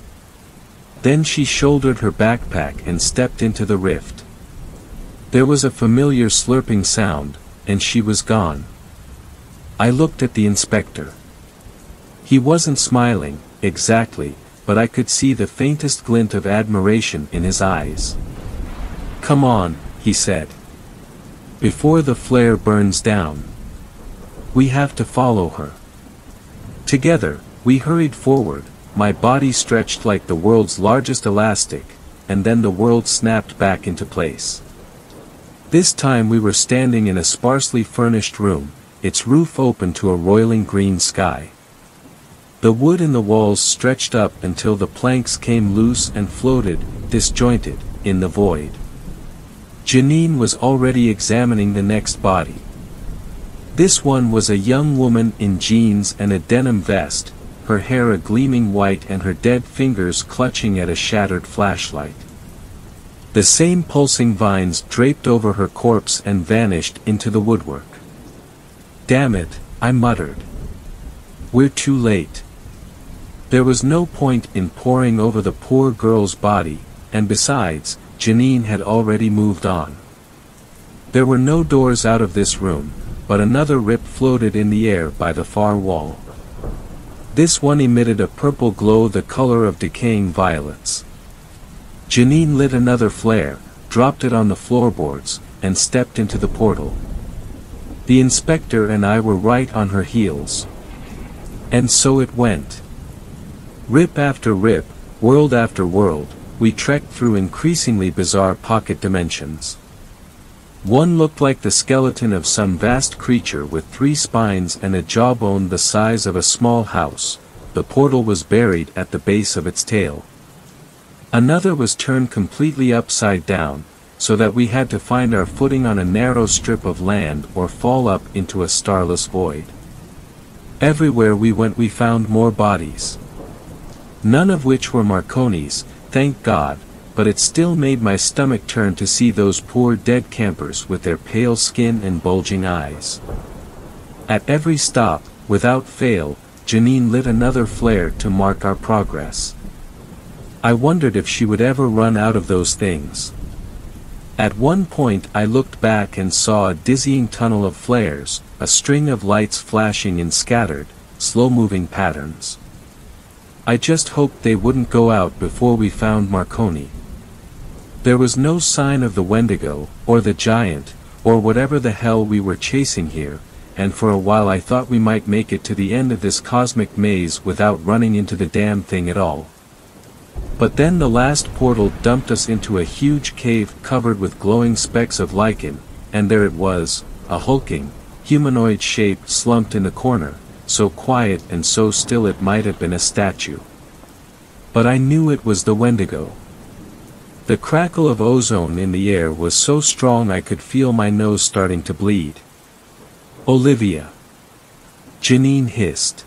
Then she shouldered her backpack and stepped into the rift. There was a familiar slurping sound, and she was gone. I looked at the inspector. He wasn't smiling, exactly, but I could see the faintest glint of admiration in his eyes. "Come on," he said. "Before the flare burns down. We have to follow her." Together, we hurried forward, my body stretched like the world's largest elastic, and then the world snapped back into place. This time we were standing in a sparsely furnished room, its roof open to a roiling green sky. The wood in the walls stretched up until the planks came loose and floated, disjointed, in the void. Janine was already examining the next body. This one was a young woman in jeans and a denim vest, her hair a gleaming white and her dead fingers clutching at a shattered flashlight. The same pulsing vines draped over her corpse and vanished into the woodwork. "Damn it," I muttered. "We're too late." There was no point in poring over the poor girl's body, and besides, Janine had already moved on. There were no doors out of this room, but another rip floated in the air by the far wall. This one emitted a purple glow the color of decaying violets. Janine lit another flare, dropped it on the floorboards, and stepped into the portal. The inspector and I were right on her heels. And so it went. Rip after rip, world after world, we trekked through increasingly bizarre pocket dimensions. One looked like the skeleton of some vast creature with 3 spines and a jawbone the size of a small house. The portal was buried at the base of its tail. Another was turned completely upside down, so that we had to find our footing on a narrow strip of land or fall up into a starless void. Everywhere we went we found more bodies. None of which were Marconi's, thank God, but it still made my stomach turn to see those poor dead campers with their pale skin and bulging eyes. At every stop, without fail, Janine lit another flare to mark our progress. I wondered if she would ever run out of those things. At one point I looked back and saw a dizzying tunnel of flares, a string of lights flashing in scattered, slow-moving patterns. I just hoped they wouldn't go out before we found Marconi. There was no sign of the Wendigo, or the giant, or whatever the hell we were chasing here, and for a while I thought we might make it to the end of this cosmic maze without running into the damn thing at all. But then the last portal dumped us into a huge cave covered with glowing specks of lichen, and there it was, a hulking, humanoid shape slumped in the corner, so quiet and so still it might have been a statue. But I knew it was the Wendigo. The crackle of ozone in the air was so strong I could feel my nose starting to bleed. "Olivia!" Janine hissed.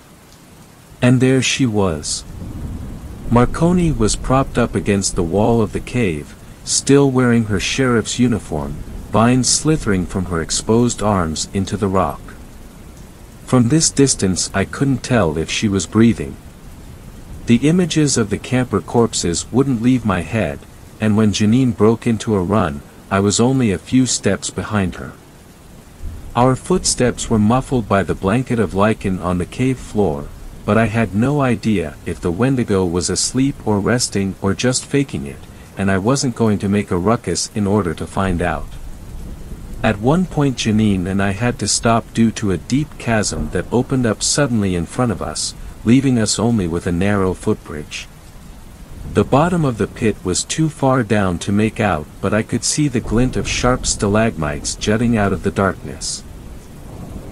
And there she was. Marconi was propped up against the wall of the cave, still wearing her sheriff's uniform, vines slithering from her exposed arms into the rock. From this distance I couldn't tell if she was breathing. The images of the camper corpses wouldn't leave my head, and when Janine broke into a run, I was only a few steps behind her. Our footsteps were muffled by the blanket of lichen on the cave floor, but I had no idea if the Wendigo was asleep or resting or just faking it, and I wasn't going to make a ruckus in order to find out. At one point Janine and I had to stop due to a deep chasm that opened up suddenly in front of us, leaving us only with a narrow footbridge. The bottom of the pit was too far down to make out, but I could see the glint of sharp stalagmites jutting out of the darkness.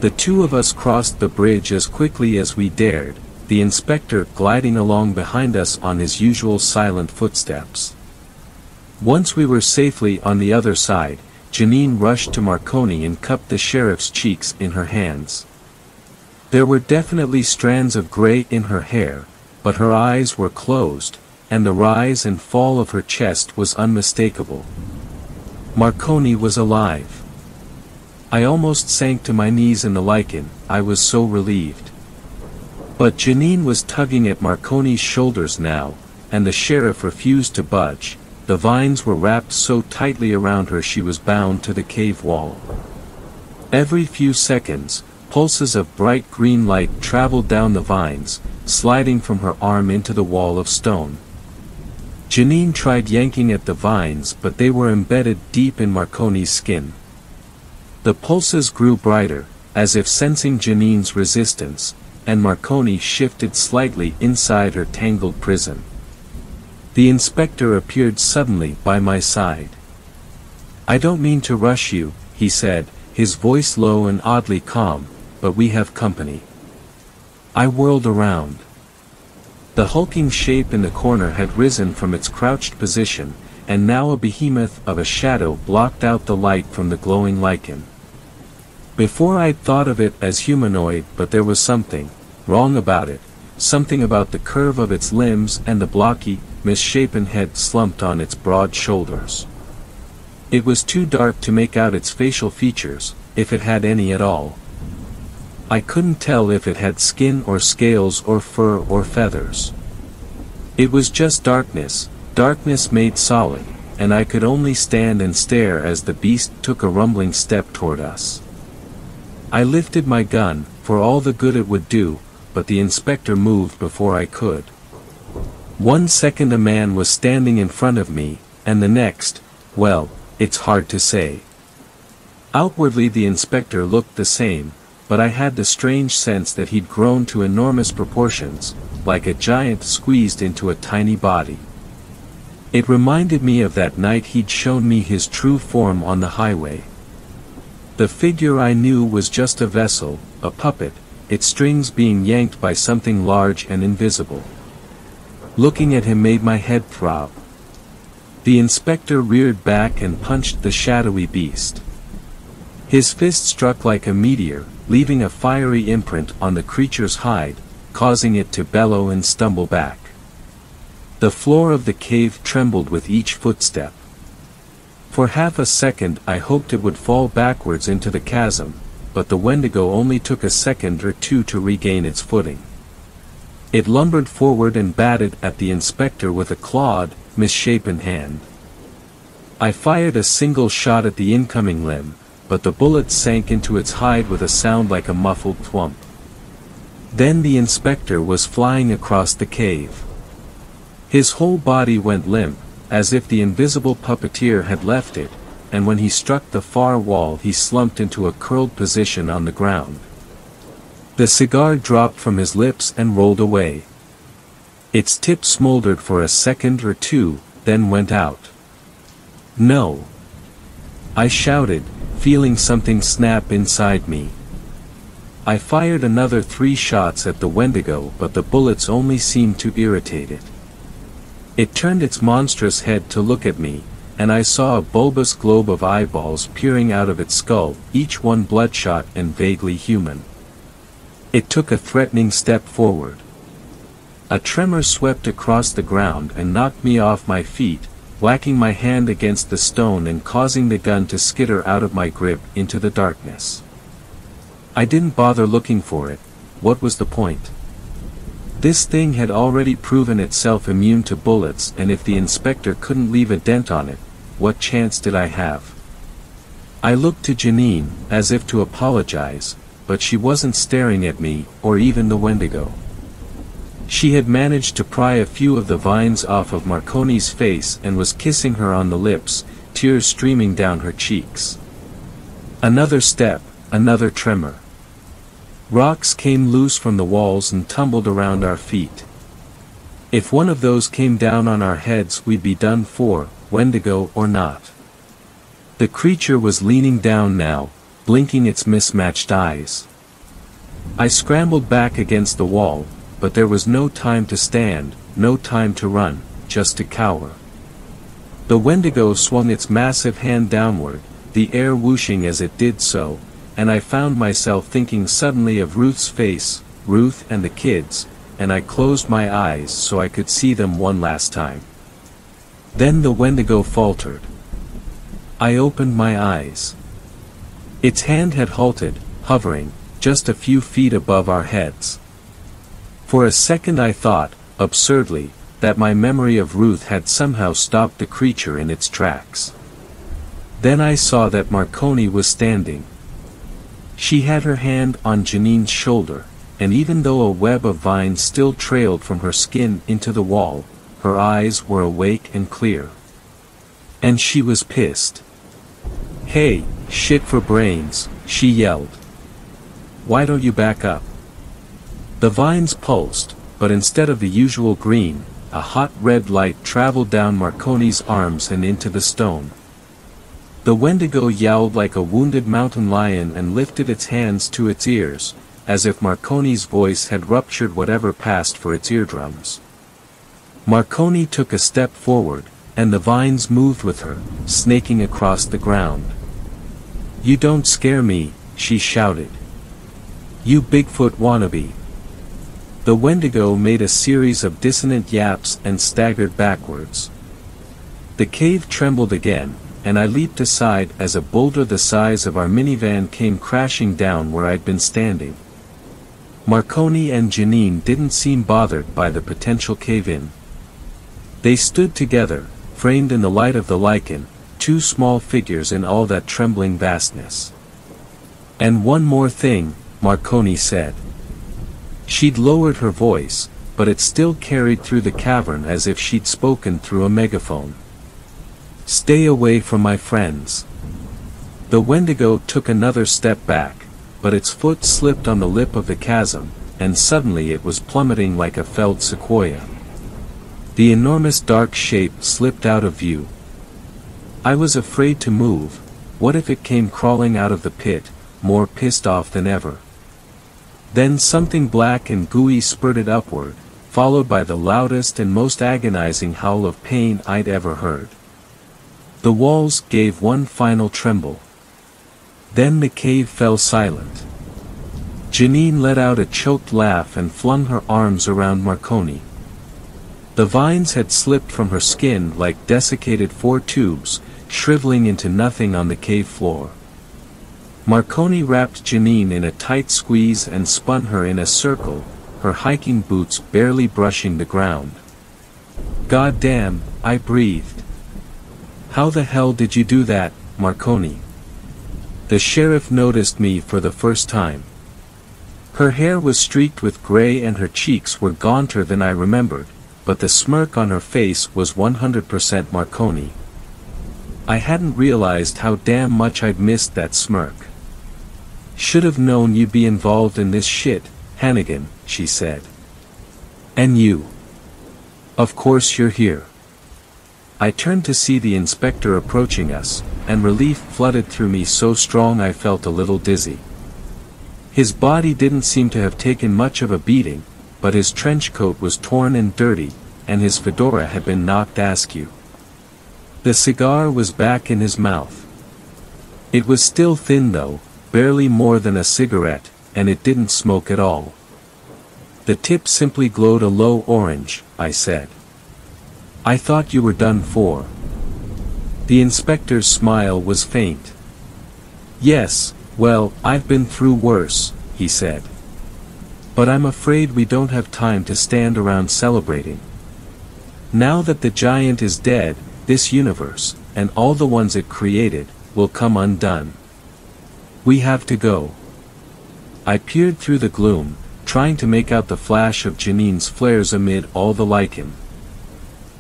The two of us crossed the bridge as quickly as we dared, the inspector gliding along behind us on his usual silent footsteps. Once we were safely on the other side, Janine rushed to Marconi and cupped the sheriff's cheeks in her hands. There were definitely strands of gray in her hair, but her eyes were closed, and the rise and fall of her chest was unmistakable. Marconi was alive. I almost sank to my knees in the lichen, I was so relieved. But Janine was tugging at Marconi's shoulders now, and the sheriff refused to budge. The vines were wrapped so tightly around her she was bound to the cave wall. Every few seconds, Pulses of bright green light traveled down the vines, sliding from her arm into the wall of stone. Janine tried yanking at the vines, but they were embedded deep in Marconi's skin. The pulses grew brighter, as if sensing Janine's resistance, and Marconi shifted slightly inside her tangled prison. The inspector appeared suddenly by my side. "I don't mean to rush you," he said, his voice low and oddly calm, "but we have company." I whirled around. The hulking shape in the corner had risen from its crouched position, and now a behemoth of a shadow blocked out the light from the glowing lichen. Before I'd thought of it as humanoid, but there was something wrong about it, something about the curve of its limbs and the blocky, misshapen head slumped on its broad shoulders. It was too dark to make out its facial features, if it had any at all. I couldn't tell if it had skin or scales or fur or feathers. It was just darkness, darkness made solid, and I could only stand and stare as the beast took a rumbling step toward us. I lifted my gun, for all the good it would do, but the inspector moved before I could. 1 second a man was standing in front of me, and the next, well, it's hard to say. Outwardly the inspector looked the same, but I had the strange sense that he'd grown to enormous proportions, like a giant squeezed into a tiny body. It reminded me of that night he'd shown me his true form on the highway. The figure I knew was just a vessel, a puppet, its strings being yanked by something large and invisible. Looking at him made my head throb. The inspector reared back and punched the shadowy beast. His fist struck like a meteor, leaving a fiery imprint on the creature's hide, causing it to bellow and stumble back. The floor of the cave trembled with each footstep. For half a second I hoped it would fall backwards into the chasm, but the Wendigo only took a second or two to regain its footing. It lumbered forward and batted at the inspector with a clawed, misshapen hand. I fired a single shot at the incoming limb, but the bullet sank into its hide with a sound like a muffled thwomp. Then the inspector was flying across the cave. His whole body went limp, as if the invisible puppeteer had left it, and when he struck the far wall he slumped into a curled position on the ground. The cigar dropped from his lips and rolled away. Its tip smoldered for a second or two, then went out. "No!" I shouted, feeling something snap inside me. I fired another 3 shots at the Wendigo, but the bullets only seemed to irritate it. It turned its monstrous head to look at me, and I saw a bulbous globe of eyeballs peering out of its skull, each one bloodshot and vaguely human. It took a threatening step forward. A tremor swept across the ground and knocked me off my feet, whacking my hand against the stone and causing the gun to skitter out of my grip into the darkness. I didn't bother looking for it. What was the point? This thing had already proven itself immune to bullets, and if the inspector couldn't leave a dent on it, what chance did I have? I looked to Janine, as if to apologize, but she wasn't staring at me, or even the Wendigo. She had managed to pry a few of the vines off of Marconi's face and was kissing her on the lips, tears streaming down her cheeks. Another step, another tremor. Rocks came loose from the walls and tumbled around our feet. If one of those came down on our heads we'd be done for, Wendigo or not. The creature was leaning down now, blinking its mismatched eyes. I scrambled back against the wall, but there was no time to stand, no time to run, just to cower. The Wendigo swung its massive hand downward, the air whooshing as it did so, and I found myself thinking suddenly of Ruth's face, Ruth and the kids, and I closed my eyes so I could see them one last time. Then the Wendigo faltered. I opened my eyes. Its hand had halted, hovering, just a few feet above our heads. For a second I thought, absurdly, that my memory of Ruth had somehow stopped the creature in its tracks. Then I saw that Marconi was standing. She had her hand on Janine's shoulder, and even though a web of vines still trailed from her skin into the wall, her eyes were awake and clear. And she was pissed. "Hey, shit for brains," she yelled. "Why don't you back up?" The vines pulsed, but instead of the usual green, a hot red light traveled down Marconi's arms and into the stone. The Wendigo yowled like a wounded mountain lion and lifted its hands to its ears, as if Marconi's voice had ruptured whatever passed for its eardrums. Marconi took a step forward, and the vines moved with her, snaking across the ground. "You don't scare me," she shouted. "You Bigfoot wannabe." The Wendigo made a series of dissonant yaps and staggered backwards. The cave trembled again, and I leaped aside as a boulder the size of our minivan came crashing down where I'd been standing. Marconi and Janine didn't seem bothered by the potential cave-in. They stood together, framed in the light of the lichen, two small figures in all that trembling vastness. "And one more thing," Marconi said. She'd lowered her voice, but it still carried through the cavern as if she'd spoken through a megaphone. "Stay away from my friends." The Wendigo took another step back, but its foot slipped on the lip of the chasm, and suddenly it was plummeting like a felled sequoia. The enormous dark shape slipped out of view. I was afraid to move. What if it came crawling out of the pit, more pissed off than ever? Then something black and gooey spurted upward, followed by the loudest and most agonizing howl of pain I'd ever heard. The walls gave one final tremble. Then the cave fell silent. Janine let out a choked laugh and flung her arms around Marconi. The vines had slipped from her skin like desiccated four tubes, shriveling into nothing on the cave floor. Marconi wrapped Janine in a tight squeeze and spun her in a circle, her hiking boots barely brushing the ground. "God damn," I breathed. "How the hell did you do that, Marconi?" The sheriff noticed me for the first time. Her hair was streaked with gray and her cheeks were gaunter than I remembered, but the smirk on her face was 100% Marconi. I hadn't realized how damn much I'd missed that smirk. "Should have known you'd be involved in this shit, Hannigan," she said. "And you? Of course you're here." I turned to see the inspector approaching us, and relief flooded through me so strong I felt a little dizzy. His body didn't seem to have taken much of a beating, but his trench coat was torn and dirty, and his fedora had been knocked askew. The cigar was back in his mouth. It was still thin though, barely more than a cigarette, and it didn't smoke at all. The tip simply glowed a low orange, I said. "I thought you were done for." The inspector's smile was faint. "Yes, well, I've been through worse," he said. "But I'm afraid we don't have time to stand around celebrating. Now that the giant is dead, this universe, and all the ones it created, will come undone. We have to go." I peered through the gloom, trying to make out the flash of Janine's flares amid all the lichen.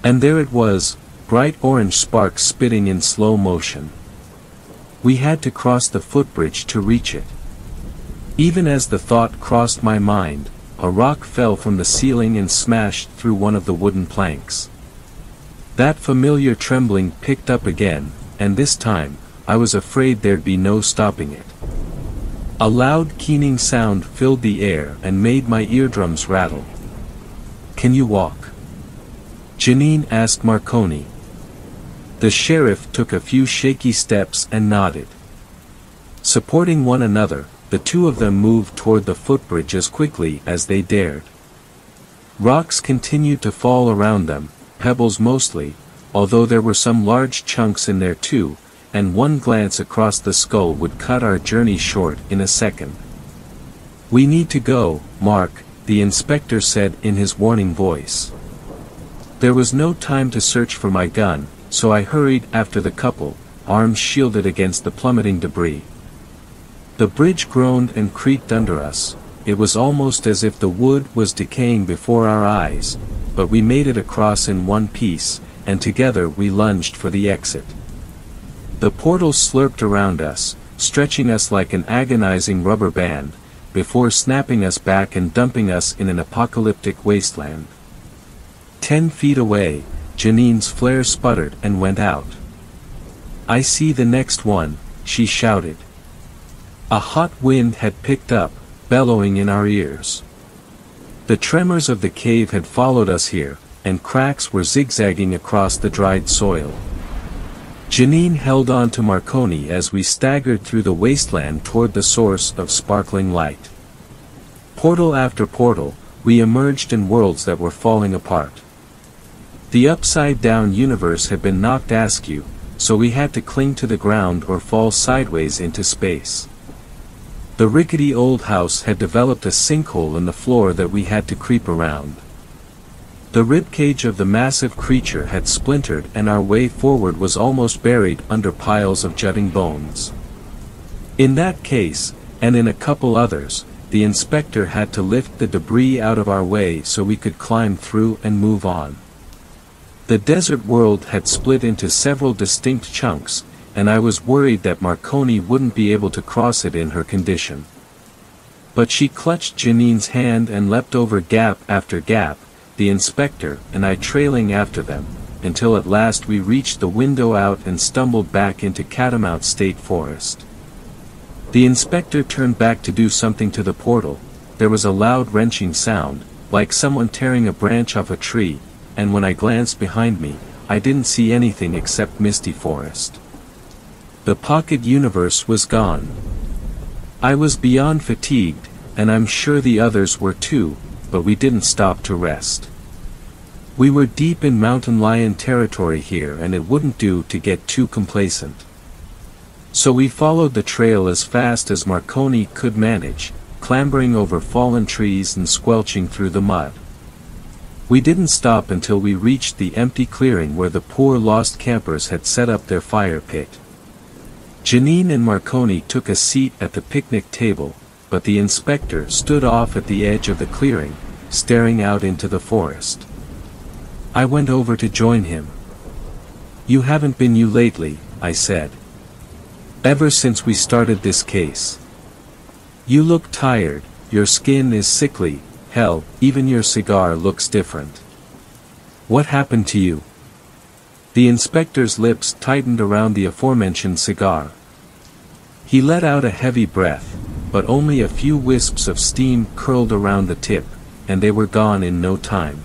And there it was, bright orange sparks spitting in slow motion. We had to cross the footbridge to reach it. Even as the thought crossed my mind, a rock fell from the ceiling and smashed through one of the wooden planks. That familiar trembling picked up again, and this time, I was afraid there'd be no stopping it. A loud keening sound filled the air and made my eardrums rattle. "Can you walk?" Janine asked Marconi. The sheriff took a few shaky steps and nodded. Supporting one another, the two of them moved toward the footbridge as quickly as they dared. Rocks continued to fall around them, pebbles mostly, although there were some large chunks in there too, and one glance across the skull would cut our journey short in a second. "We need to go, Mark," the inspector said in his warning voice. There was no time to search for my gun, so I hurried after the couple, arms shielded against the plummeting debris. The bridge groaned and creaked under us. It was almost as if the wood was decaying before our eyes, but we made it across in one piece, and together we lunged for the exit. The portal slurped around us, stretching us like an agonizing rubber band, before snapping us back and dumping us in an apocalyptic wasteland. 10 feet away, Janine's flare sputtered and went out. "I see the next one," she shouted. A hot wind had picked up, bellowing in our ears. The tremors of the cave had followed us here, and cracks were zigzagging across the dried soil. Janine held on to Marconi as we staggered through the wasteland toward the source of sparkling light. Portal after portal, we emerged in worlds that were falling apart. The upside-down universe had been knocked askew, so we had to cling to the ground or fall sideways into space. The rickety old house had developed a sinkhole in the floor that we had to creep around. The ribcage of the massive creature had splintered and our way forward was almost buried under piles of jutting bones. In that case, and in a couple others, the inspector had to lift the debris out of our way so we could climb through and move on. The desert world had split into several distinct chunks, and I was worried that Marconi wouldn't be able to cross it in her condition. But she clutched Janine's hand and leapt over gap after gap, the inspector and I trailing after them, until at last we reached the window out and stumbled back into Catamount State Forest. The inspector turned back to do something to the portal. There was a loud wrenching sound, like someone tearing a branch off a tree, and when I glanced behind me, I didn't see anything except misty forest. The pocket universe was gone. I was beyond fatigued, and I'm sure the others were too, but we didn't stop to rest. We were deep in mountain lion territory here and it wouldn't do to get too complacent. So we followed the trail as fast as Marconi could manage, clambering over fallen trees and squelching through the mud. We didn't stop until we reached the empty clearing where the poor lost campers had set up their fire pit. Janine and Marconi took a seat at the picnic table, but the inspector stood off at the edge of the clearing, staring out into the forest. I went over to join him. "You haven't been you lately," I said. "Ever since we started this case. You look tired, your skin is sickly, hell, even your cigar looks different. What happened to you?" The inspector's lips tightened around the aforementioned cigar. He let out a heavy breath, but only a few wisps of steam curled around the tip, and they were gone in no time.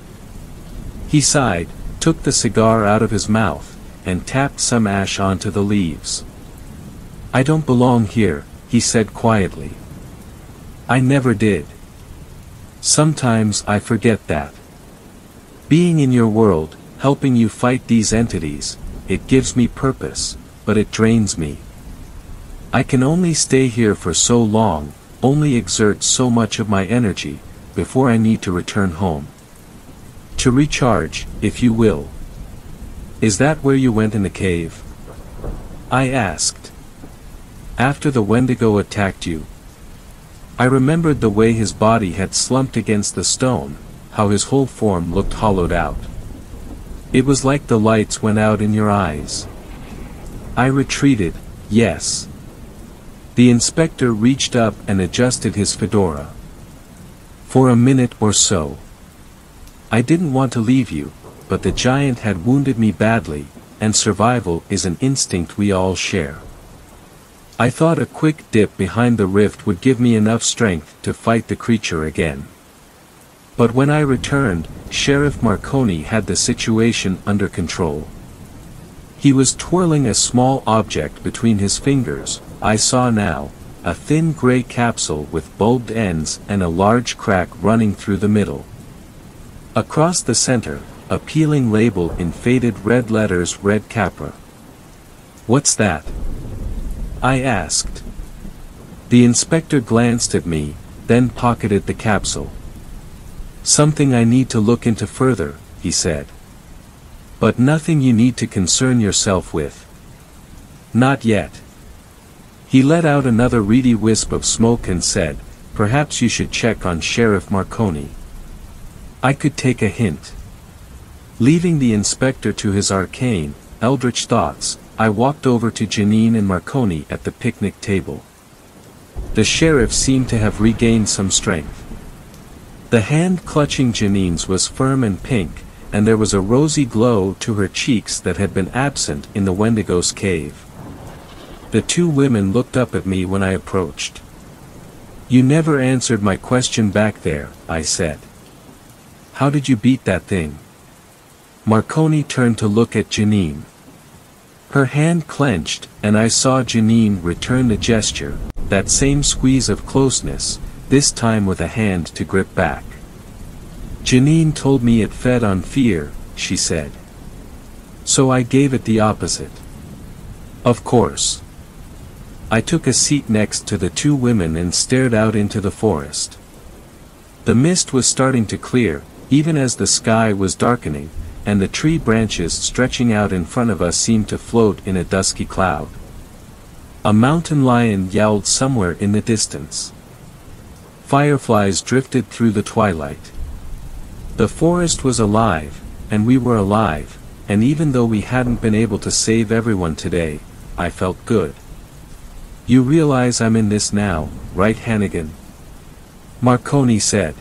He sighed, took the cigar out of his mouth, and tapped some ash onto the leaves. "I don't belong here," he said quietly. "I never did. Sometimes I forget that. Being in your world, helping you fight these entities, it gives me purpose, but it drains me. I can only stay here for so long, only exert so much of my energy, before I need to return home. To recharge, if you will." "Is that where you went in the cave?" I asked. "After the Wendigo attacked you." I remembered the way his body had slumped against the stone, how his whole form looked hollowed out. It was like the lights went out in your eyes. I retreated, yes. The inspector reached up and adjusted his fedora. "For a minute or so. I didn't want to leave you, but the giant had wounded me badly, and survival is an instinct we all share. I thought a quick dip behind the rift would give me enough strength to fight the creature again. But when I returned, Sheriff Marconi had the situation under control. He was twirling a small object between his fingers, I saw now, a thin gray capsule with bulbed ends and a large crack running through the middle. Across the center, a peeling label in faded red letters read Capra. "What's that?" I asked. The inspector glanced at me, then pocketed the capsule. "Something I need to look into further," he said. "But nothing you need to concern yourself with." "Not yet. He let out another reedy wisp of smoke and said, "Perhaps you should check on Sheriff Marconi." I could take a hint. Leaving the inspector to his arcane, eldritch thoughts, I walked over to Janine and Marconi at the picnic table. The sheriff seemed to have regained some strength. The hand clutching Janine's was firm and pink, and there was a rosy glow to her cheeks that had been absent in the Wendigo's cave. The two women looked up at me when I approached. "You never answered my question back there," I said. "How did you beat that thing?" Marconi turned to look at Janine. Her hand clenched, and I saw Janine return the gesture, that same squeeze of closeness, this time with a hand to grip back. "Janine told me it fed on fear," she said. "So I gave it the opposite." "Of course." I took a seat next to the two women and stared out into the forest. The mist was starting to clear, even as the sky was darkening, and the tree branches stretching out in front of us seemed to float in a dusky cloud. A mountain lion yowled somewhere in the distance. Fireflies drifted through the twilight. The forest was alive, and we were alive, and even though we hadn't been able to save everyone today, I felt good. "You realize I'm in this now, right, Hannigan?" Marconi said.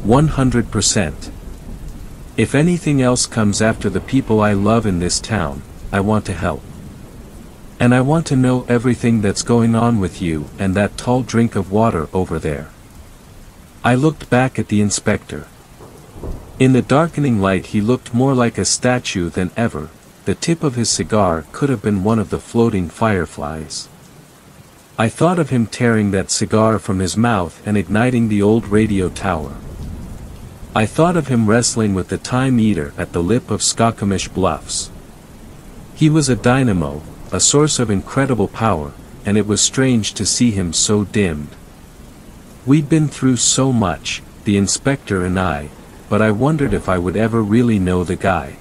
100%. If anything else comes after the people I love in this town, I want to help. And I want to know everything that's going on with you and that tall drink of water over there. I looked back at the inspector. In the darkening light he looked more like a statue than ever. The tip of his cigar could have been one of the floating fireflies. I thought of him tearing that cigar from his mouth and igniting the old radio tower. I thought of him wrestling with the Time Eater at the lip of Skokomish Bluffs. He was a dynamo, a source of incredible power, and it was strange to see him so dimmed. We'd been through so much, the inspector and I, but I wondered if I would ever really know the guy.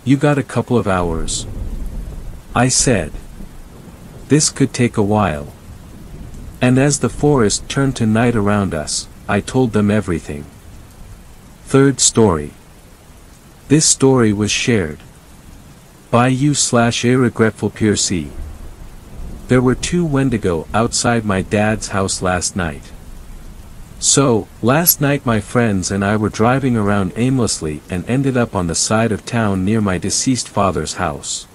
"You got a couple of hours?" I said. This could take a while. And as the forest turned to night around us, I told them everything. Third story. This story was shared by you/a regretful Piercy. There were two Wendigo outside my dad's house last night. So, last night my friends and I were driving around aimlessly and ended up on the side of town near my deceased father's house.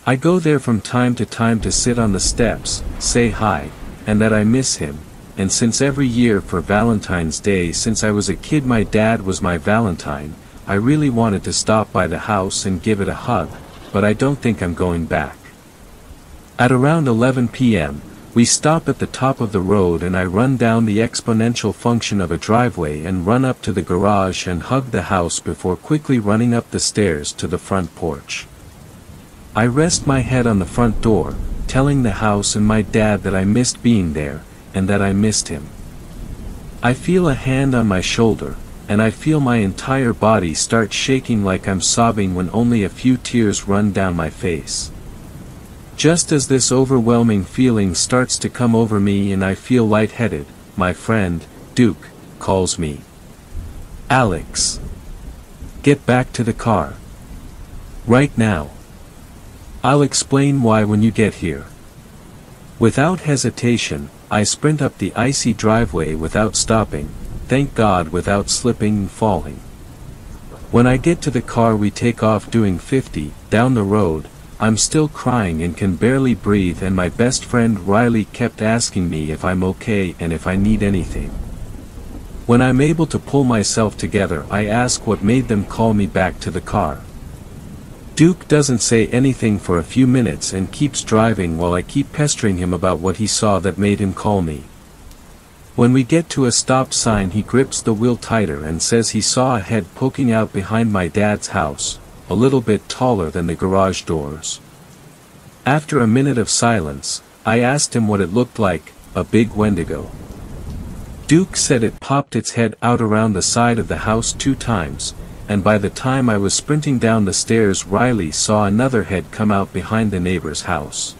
I go there from time to sit on the steps, say hi, and that I miss him, and since every year for Valentine's Day since I was a kid my dad was my Valentine, I really wanted to stop by the house and give it a hug, but I don't think I'm going back. At around 11 p.m., we stop at the top of the road and I run down the exponential function of a driveway and run up to the garage and hug the house before quickly running up the stairs to the front porch. I rest my head on the front door, telling the house and my dad that I missed being there, and that I missed him. I feel a hand on my shoulder, and I feel my entire body start shaking like I'm sobbing when only a few tears run down my face. Just as this overwhelming feeling starts to come over me and I feel lightheaded, my friend, Duke, calls me. "Alex. Get back to the car. Right now. I'll explain why when you get here." Without hesitation, I sprint up the icy driveway without stopping, thank God without slipping and falling. When I get to the car we take off doing 50, down the road. I'm still crying and can barely breathe and my best friend Riley kept asking me if I'm okay and if I need anything. When I'm able to pull myself together I ask what made them call me back to the car. Duke doesn't say anything for a few minutes and keeps driving while I keep pestering him about what he saw that made him call me. When we get to a stop sign he grips the wheel tighter and says he saw a head poking out behind my dad's house, a little bit taller than the garage doors. After a minute of silence, I asked him what it looked like, a big Wendigo. Duke said it popped its head out around the side of the house 2 times, and by the time I was sprinting down the stairs Riley saw another head come out behind the neighbor's house.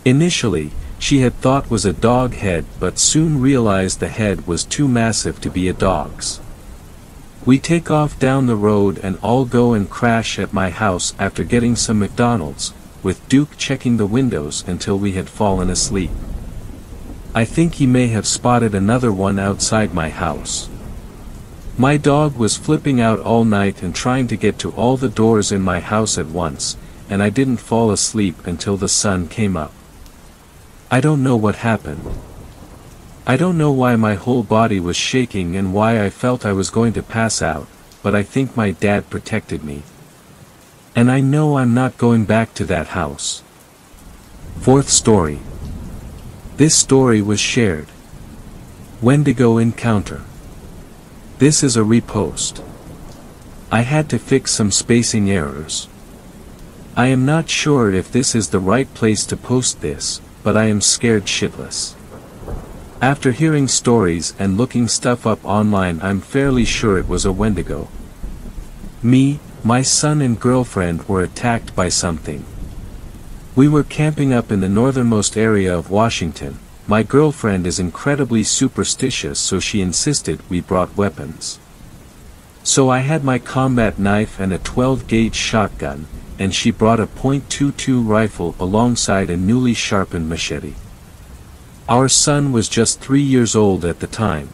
Initially, she had thought was a dog head but soon realized the head was too massive to be a dog's. We take off down the road and all go and crash at my house after getting some McDonald's, with Duke checking the windows until we had fallen asleep. I think he may have spotted another one outside my house. My dog was flipping out all night and trying to get to all the doors in my house at once, and I didn't fall asleep until the sun came up. I don't know what happened. I don't know why my whole body was shaking and why I felt I was going to pass out, but I think my dad protected me. And I know I'm not going back to that house. Fourth story. This story was shared. Wendigo encounter. This is a repost. I had to fix some spacing errors. I am not sure if this is the right place to post this, but I am scared shitless. After hearing stories and looking stuff up online, I'm fairly sure it was a Wendigo. Me, my son and girlfriend were attacked by something. We were camping up in the northernmost area of Washington. My girlfriend is incredibly superstitious, so she insisted we brought weapons. So I had my combat knife and a 12-gauge shotgun, and she brought a .22 rifle alongside a newly sharpened machete. Our son was just 3 years old at the time.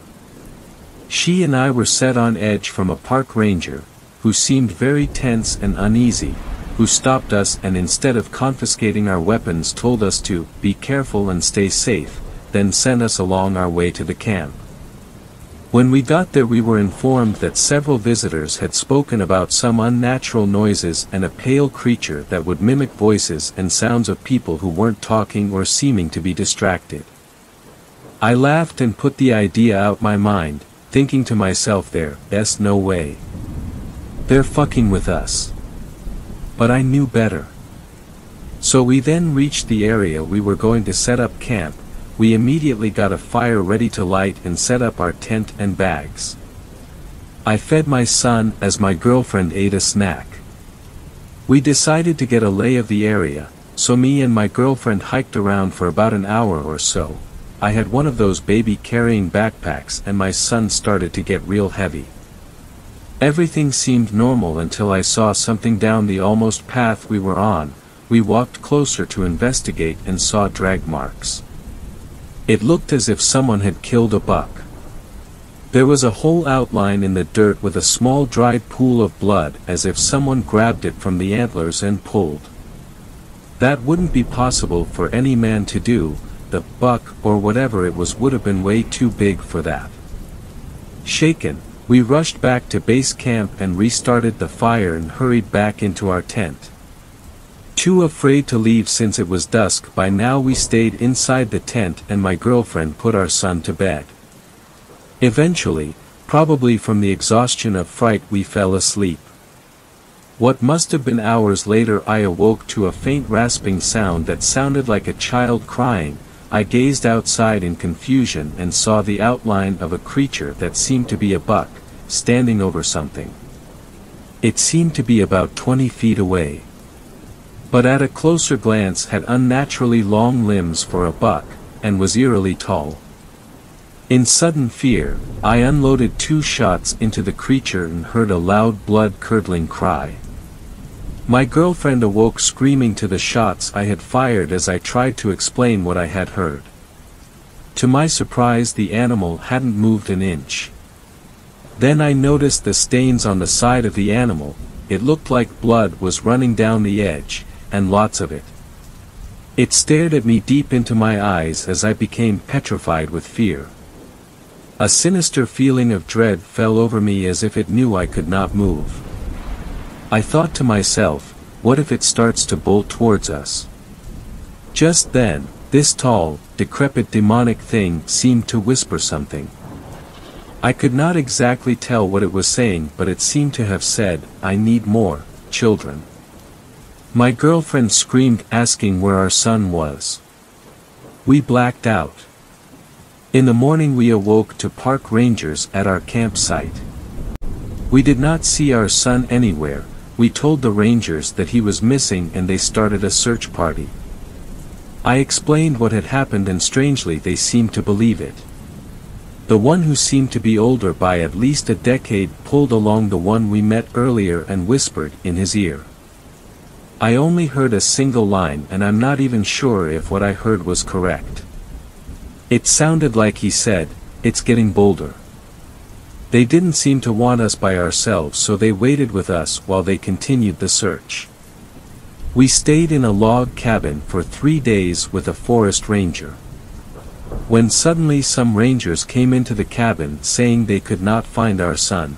She and I were set on edge from a park ranger, who seemed very tense and uneasy, who stopped us and instead of confiscating our weapons told us to be careful and stay safe, then sent us along our way to the camp. When we got there, we were informed that several visitors had spoken about some unnatural noises and a pale creature that would mimic voices and sounds of people who weren't talking or seeming to be distracted. I laughed and put the idea out my mind, thinking to myself, there's no way. They're fucking with us. But I knew better. So we then reached the area we were going to set up camp. We immediately got a fire ready to light and set up our tent and bags. I fed my son as my girlfriend ate a snack. We decided to get a lay of the area, so me and my girlfriend hiked around for about an hour or so. I had one of those baby carrying backpacks and my son started to get real heavy. Everything seemed normal until I saw something down the almost path we were on. We walked closer to investigate and saw drag marks. It looked as if someone had killed a buck. There was a whole outline in the dirt with a small dried pool of blood, as if someone grabbed it from the antlers and pulled. That wouldn't be possible for any man to do. The buck, or whatever it was, would have been way too big for that. Shaken, we rushed back to base camp and restarted the fire and hurried back into our tent. Too afraid to leave since it was dusk by now, we stayed inside the tent and my girlfriend put our son to bed. Eventually, probably from the exhaustion of fright, we fell asleep. What must have been hours later, I awoke to a faint rasping sound that sounded like a child crying. I gazed outside in confusion and saw the outline of a creature that seemed to be a buck, standing over something. It seemed to be about 20 feet away. But at a closer glance had unnaturally long limbs for a buck, and was eerily tall. In sudden fear, I unloaded 2 shots into the creature and heard a loud blood-curdling cry. My girlfriend awoke screaming to the shots I had fired as I tried to explain what I had heard. To my surprise, the animal hadn't moved an inch. Then I noticed the stains on the side of the animal. It looked like blood was running down the edge, and lots of it. It stared at me deep into my eyes as I became petrified with fear. A sinister feeling of dread fell over me as if it knew I could not move. I thought to myself, what if it starts to bolt towards us? Just then, this tall, decrepit demonic thing seemed to whisper something. I could not exactly tell what it was saying, but it seemed to have said, "I need more children." My girlfriend screamed, asking where our son was. We blacked out. In the morning we awoke to park rangers at our campsite. We did not see our son anywhere. We told the rangers that he was missing and they started a search party. I explained what had happened and strangely they seemed to believe it. The one who seemed to be older by at least a decade pulled along the one we met earlier and whispered in his ear. I only heard a single line and I'm not even sure if what I heard was correct. It sounded like he said, "It's getting bolder." They didn't seem to want us by ourselves, so they waited with us while they continued the search. We stayed in a log cabin for 3 days with a forest ranger. When suddenly some rangers came into the cabin saying they could not find our son.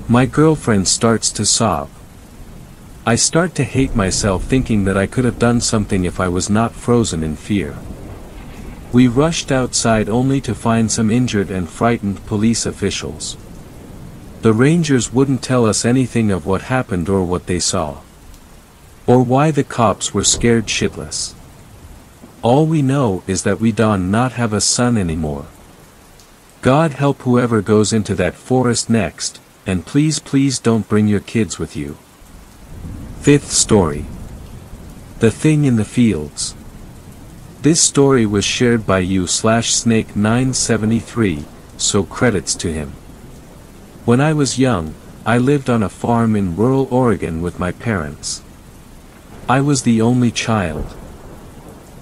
My girlfriend starts to sob. I start to hate myself thinking that I could have done something if I was not frozen in fear. We rushed outside only to find some injured and frightened police officials. The rangers wouldn't tell us anything of what happened or what they saw. Or why the cops were scared shitless. All we know is that we do not have a son anymore. God help whoever goes into that forest next, and please don't bring your kids with you. Fifth story. The Thing in the Fields. This story was shared by you/Snake973, so credits to him. When I was young, I lived on a farm in rural Oregon with my parents. I was the only child.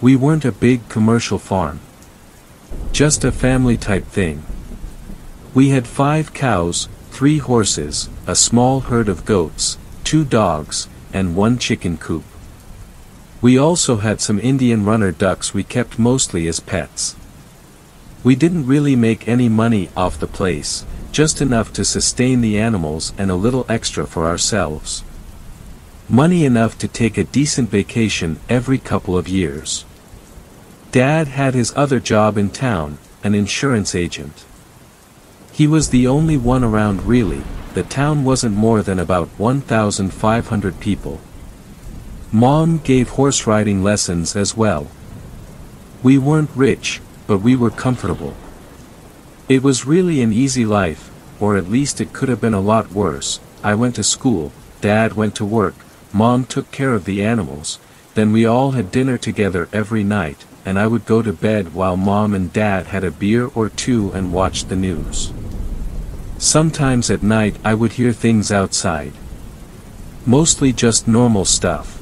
We weren't a big commercial farm. Just a family type thing. We had 5 cows, 3 horses, a small herd of goats, 2 dogs, and 1 chicken coop. We also had some Indian runner ducks we kept mostly as pets. We didn't really make any money off the place, just enough to sustain the animals and a little extra for ourselves. Money enough to take a decent vacation every couple of years. Dad had his other job in town, an insurance agent. He was the only one around really. The town wasn't more than about 1,500 people. Mom gave horse riding lessons as well. We weren't rich, but we were comfortable. It was really an easy life, or at least it could have been a lot worse. I went to school, Dad went to work, Mom took care of the animals, then we all had dinner together every night, and I would go to bed while Mom and Dad had a beer or 2 and watched the news. Sometimes at night I would hear things outside. Mostly just normal stuff.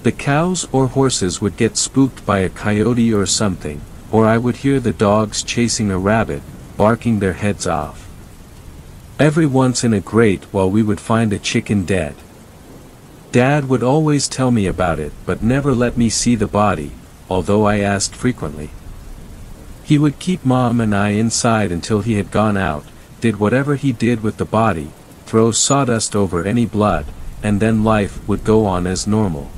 The cows or horses would get spooked by a coyote or something, or I would hear the dogs chasing a rabbit, barking their heads off. Every once in a great while we would find a chicken dead. Dad would always tell me about it but never let me see the body, although I asked frequently. He would keep Mom and I inside until he had gone out, did whatever he did with the body, throw sawdust over any blood, and then life would go on as normal.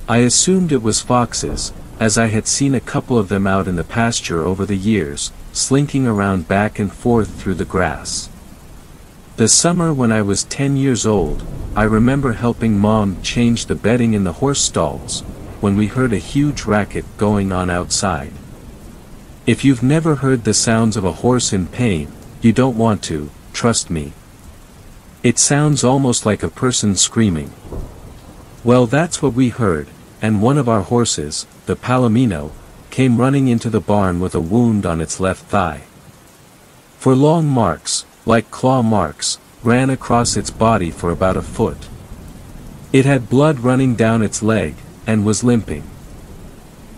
I assumed it was foxes, as I had seen a couple of them out in the pasture over the years, slinking around back and forth through the grass. The summer when I was 10 years old, I remember helping Mom change the bedding in the horse stalls, when we heard a huge racket going on outside. If you've never heard the sounds of a horse in pain, you don't want to, trust me. It sounds almost like a person screaming. Well, that's what we heard, and one of our horses, the Palomino, came running into the barn with a wound on its left thigh. For long marks, like claw marks, ran across its body for about a foot. It had blood running down its leg, and was limping.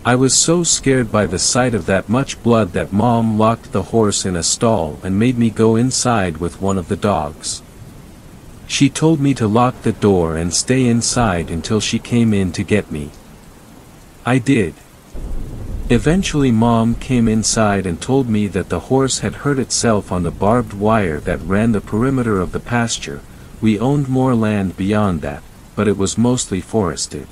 I was so scared by the sight of that much blood that Mom locked the horse in a stall and made me go inside with one of the dogs. She told me to lock the door and stay inside until she came in to get me. I did. Eventually Mom came inside and told me that the horse had hurt itself on the barbed wire that ran the perimeter of the pasture. We owned more land beyond that, but it was mostly forested.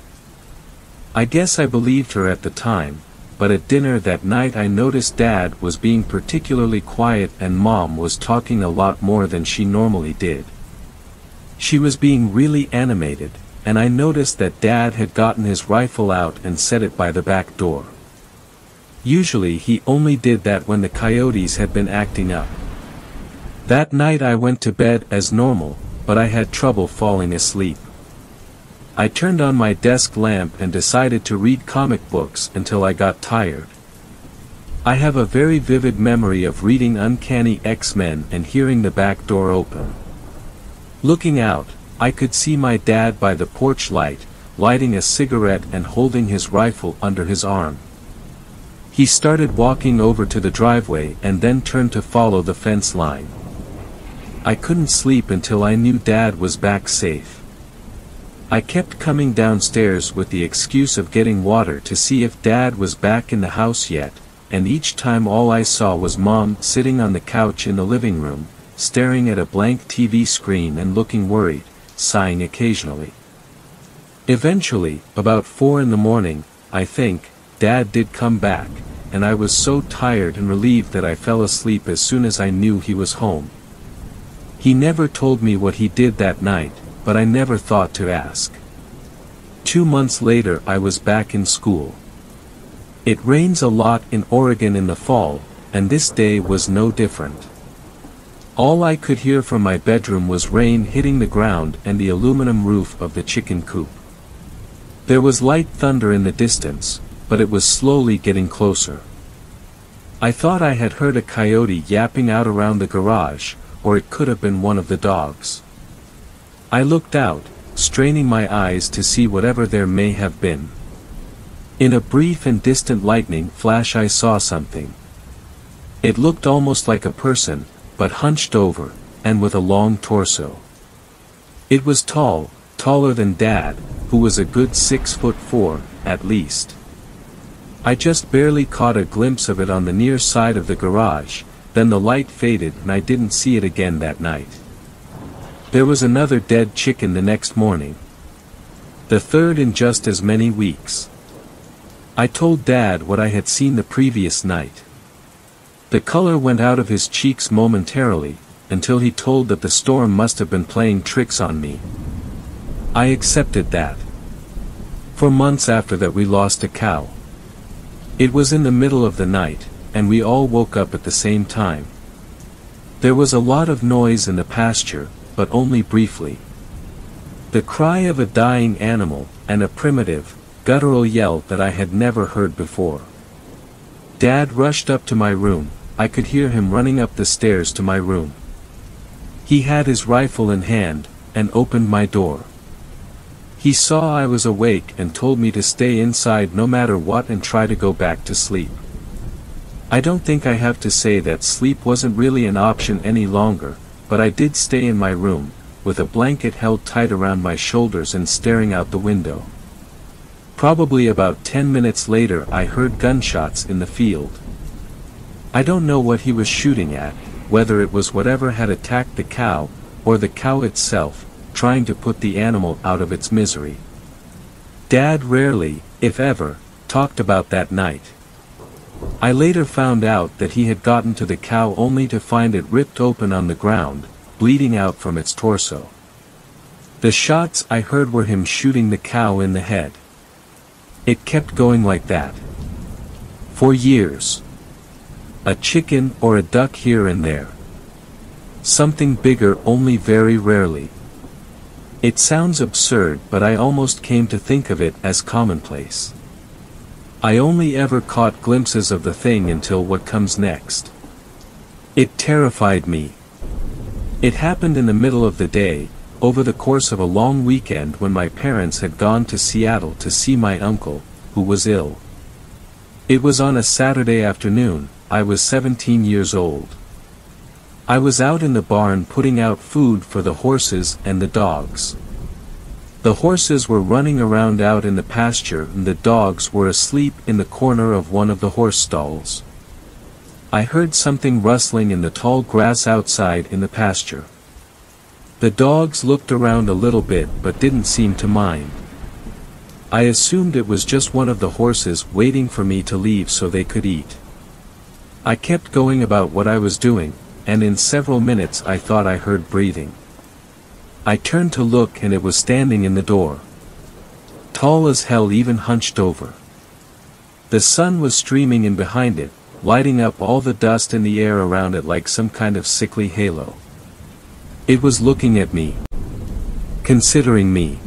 I guess I believed her at the time, but at dinner that night I noticed Dad was being particularly quiet and Mom was talking a lot more than she normally did. She was being really animated, and I noticed that Dad had gotten his rifle out and set it by the back door. Usually he only did that when the coyotes had been acting up. That night I went to bed as normal, but I had trouble falling asleep. I turned on my desk lamp and decided to read comic books until I got tired. I have a very vivid memory of reading Uncanny X-Men and hearing the back door open. Looking out, I could see my dad by the porch light, lighting a cigarette and holding his rifle under his arm. He started walking over to the driveway and then turned to follow the fence line. I couldn't sleep until I knew Dad was back safe. I kept coming downstairs with the excuse of getting water to see if Dad was back in the house yet, and each time all I saw was Mom sitting on the couch in the living room, staring at a blank TV screen and looking worried, sighing occasionally. Eventually, about 4 in the morning, I think, Dad did come back, and I was so tired and relieved that I fell asleep as soon as I knew he was home. He never told me what he did that night, but I never thought to ask. 2 months later I was back in school. It rains a lot in Oregon in the fall, and this day was no different. All I could hear from my bedroom was rain hitting the ground and the aluminum roof of the chicken coop. There was light thunder in the distance, but it was slowly getting closer. I thought I had heard a coyote yapping out around the garage, or it could have been one of the dogs. I looked out, straining my eyes to see whatever there may have been. In a brief and distant lightning flash I saw something. It looked almost like a person, but hunched over, and with a long torso. It was tall, taller than Dad, who was a good 6'4", at least. I just barely caught a glimpse of it on the near side of the garage, then the light faded and I didn't see it again that night. There was another dead chicken the next morning. The third in just as many weeks. I told Dad what I had seen the previous night. The color went out of his cheeks momentarily, until he told that the storm must have been playing tricks on me. I accepted that. For months after that we lost a cow. It was in the middle of the night, and we all woke up at the same time. There was a lot of noise in the pasture, but only briefly. The cry of a dying animal, and a primitive, guttural yell that I had never heard before. Dad rushed up to my room. I could hear him running up the stairs to my room. He had his rifle in hand, and opened my door. He saw I was awake and told me to stay inside no matter what and try to go back to sleep. I don't think I have to say that sleep wasn't really an option any longer, but I did stay in my room, with a blanket held tight around my shoulders and staring out the window. Probably about 10 minutes later I heard gunshots in the field. I don't know what he was shooting at, whether it was whatever had attacked the cow, or the cow itself, trying to put the animal out of its misery. Dad rarely, if ever, talked about that night. I later found out that he had gotten to the cow only to find it ripped open on the ground, bleeding out from its torso. The shots I heard were him shooting the cow in the head. It kept going like that. For years. A chicken or a duck here and there. Something bigger only very rarely. It sounds absurd, but I almost came to think of it as commonplace. I only ever caught glimpses of the thing until what comes next. It terrified me. It happened in the middle of the day, over the course of a long weekend when my parents had gone to Seattle to see my uncle, who was ill. It was on a Saturday afternoon. I was 17 years old. I was out in the barn putting out food for the horses and the dogs. The horses were running around out in the pasture and the dogs were asleep in the corner of one of the horse stalls. I heard something rustling in the tall grass outside in the pasture. The dogs looked around a little bit but didn't seem to mind. I assumed it was just one of the horses waiting for me to leave so they could eat. I kept going about what I was doing, and in several minutes I thought I heard breathing. I turned to look and it was standing in the door. Tall as hell, even hunched over. The sun was streaming in behind it, lighting up all the dust in the air around it like some kind of sickly halo. It was looking at me. Considering me.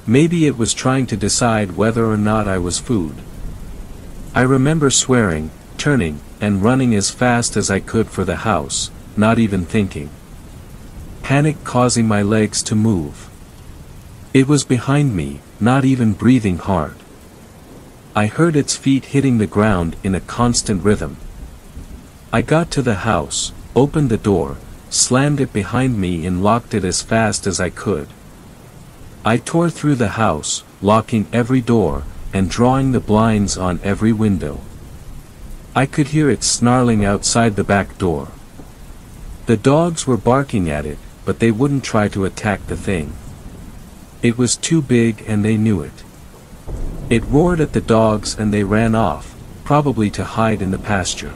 Maybe it was trying to decide whether or not I was food. I remember swearing, turning, and running as fast as I could for the house, not even thinking. Panic causing my legs to move. It was behind me, not even breathing hard. I heard its feet hitting the ground in a constant rhythm. I got to the house, opened the door, slammed it behind me and locked it as fast as I could. I tore through the house, locking every door, and drawing the blinds on every window. I could hear it snarling outside the back door. The dogs were barking at it, but they wouldn't try to attack the thing. It was too big and they knew it. It roared at the dogs and they ran off, probably to hide in the pasture.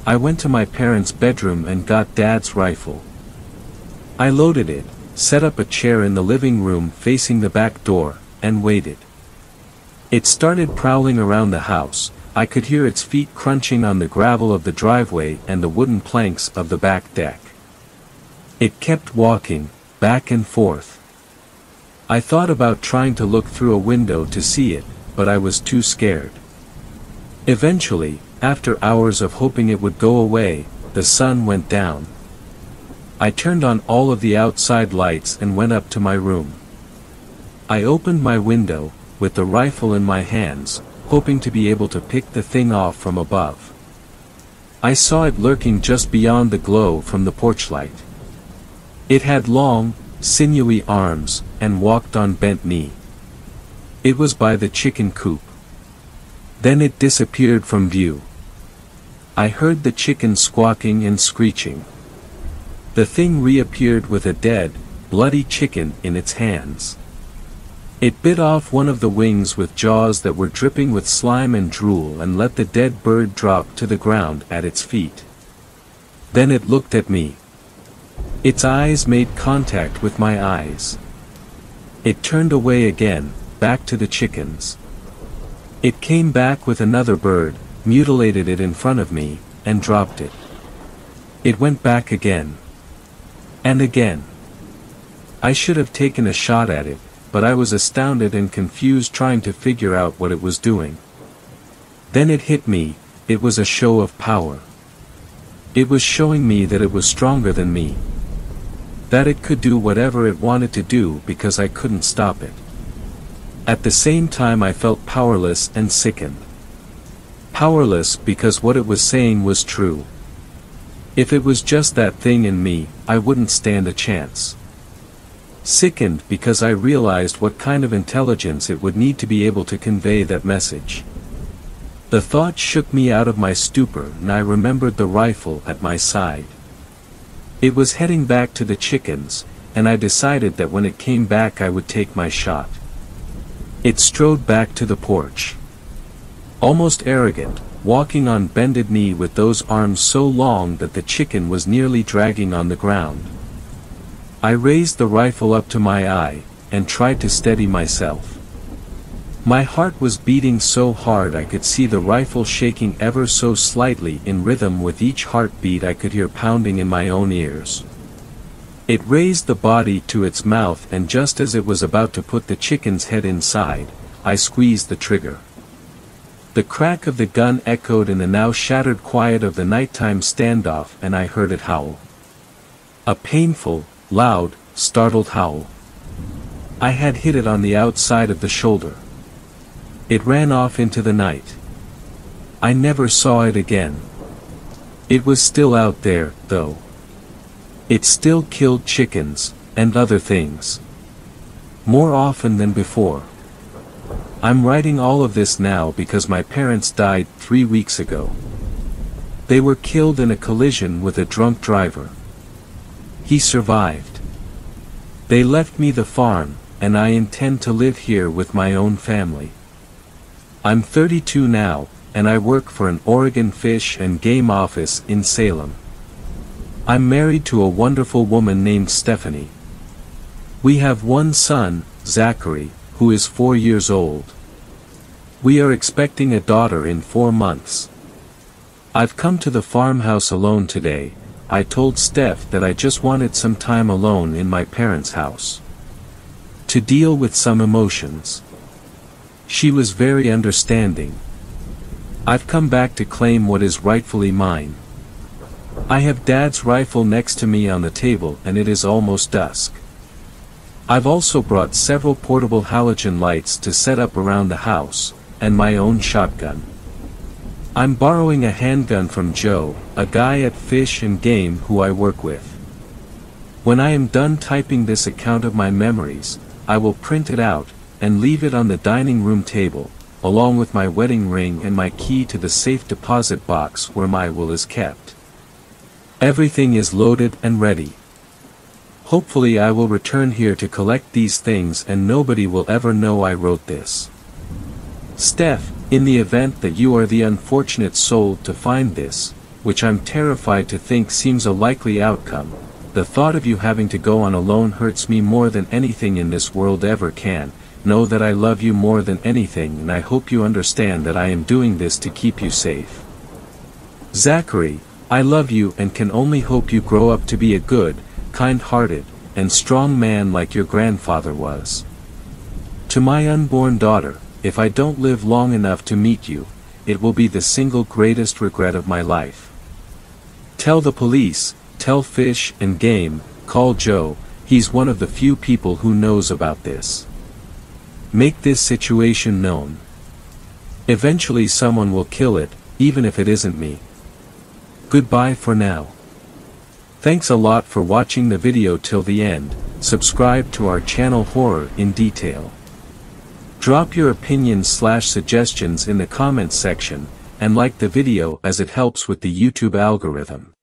I went to my parents' bedroom and got Dad's rifle. I loaded it, set up a chair in the living room facing the back door, and waited. It started prowling around the house. I could hear its feet crunching on the gravel of the driveway and the wooden planks of the back deck. It kept walking, back and forth. I thought about trying to look through a window to see it, but I was too scared. Eventually, after hours of hoping it would go away, the sun went down. I turned on all of the outside lights and went up to my room. I opened my window, with the rifle in my hands, hoping to be able to pick the thing off from above. I saw it lurking just beyond the glow from the porch light. It had long, sinewy arms, and walked on bent knee. It was by the chicken coop. Then it disappeared from view. I heard the chicken squawking and screeching. The thing reappeared with a dead, bloody chicken in its hands. It bit off one of the wings with jaws that were dripping with slime and drool and let the dead bird drop to the ground at its feet. Then it looked at me. Its eyes made contact with my eyes. It turned away again, back to the chickens. It came back with another bird, mutilated it in front of me, and dropped it. It went back again. And again. I should have taken a shot at it, but I was astounded and confused trying to figure out what it was doing. Then it hit me. It was a show of power. It was showing me that it was stronger than me. That it could do whatever it wanted to do because I couldn't stop it. At the same time I felt powerless and sickened. Powerless because what it was saying was true. If it was just that thing in me, I wouldn't stand a chance. Sickened because I realized what kind of intelligence it would need to be able to convey that message. The thought shook me out of my stupor and I remembered the rifle at my side. It was heading back to the chickens, and I decided that when it came back I would take my shot. It strode back to the porch. Almost arrogant, walking on bended knee with those arms so long that the chicken was nearly dragging on the ground. I raised the rifle up to my eye, and tried to steady myself. My heart was beating so hard I could see the rifle shaking ever so slightly in rhythm with each heartbeat I could hear pounding in my own ears. It raised the body to its mouth and just as it was about to put the chicken's head inside, I squeezed the trigger. The crack of the gun echoed in the now shattered quiet of the nighttime standoff and I heard it howl. A painful, loud, startled howl. I had hit it on the outside of the shoulder. It ran off into the night. I never saw it again. It was still out there, though. It still killed chickens, and other things. More often than before. I'm writing all of this now because my parents died 3 weeks ago. They were killed in a collision with a drunk driver. He survived. They left me the farm, and I intend to live here with my own family. I'm 32 now, and I work for an Oregon Fish and Game office in Salem. I'm married to a wonderful woman named Stephanie. We have one son, Zachary, who is 4 years old. We are expecting a daughter in 4 months. I've come to the farmhouse alone today. I told Steph that I just wanted some time alone in my parents' house. to deal with some emotions. She was very understanding. I've come back to claim what is rightfully mine. I have Dad's rifle next to me on the table and it is almost dusk. I've also brought several portable halogen lights to set up around the house, and my own shotgun. I'm borrowing a handgun from Joe, a guy at Fish and Game who I work with. When I am done typing this account of my memories, I will print it out, and leave it on the dining room table, along with my wedding ring and my key to the safe deposit box where my will is kept. Everything is loaded and ready. Hopefully I will return here to collect these things and nobody will ever know I wrote this. Steph, in the event that you are the unfortunate soul to find this, which I'm terrified to think seems a likely outcome, the thought of you having to go on alone hurts me more than anything in this world ever can. Know that I love you more than anything and I hope you understand that I am doing this to keep you safe. Zachary, I love you and can only hope you grow up to be a good, kind-hearted, and strong man like your grandfather was. To my unborn daughter, if I don't live long enough to meet you, it will be the single greatest regret of my life. Tell the police, tell Fish and Game, call Joe, he's one of the few people who knows about this. Make this situation known. Eventually someone will kill it, even if it isn't me. Goodbye for now. Thanks a lot for watching the video till the end. Subscribe to our channel Horror in Detail. Drop your opinions/suggestions in the comments section, and like the video as it helps with the YouTube algorithm.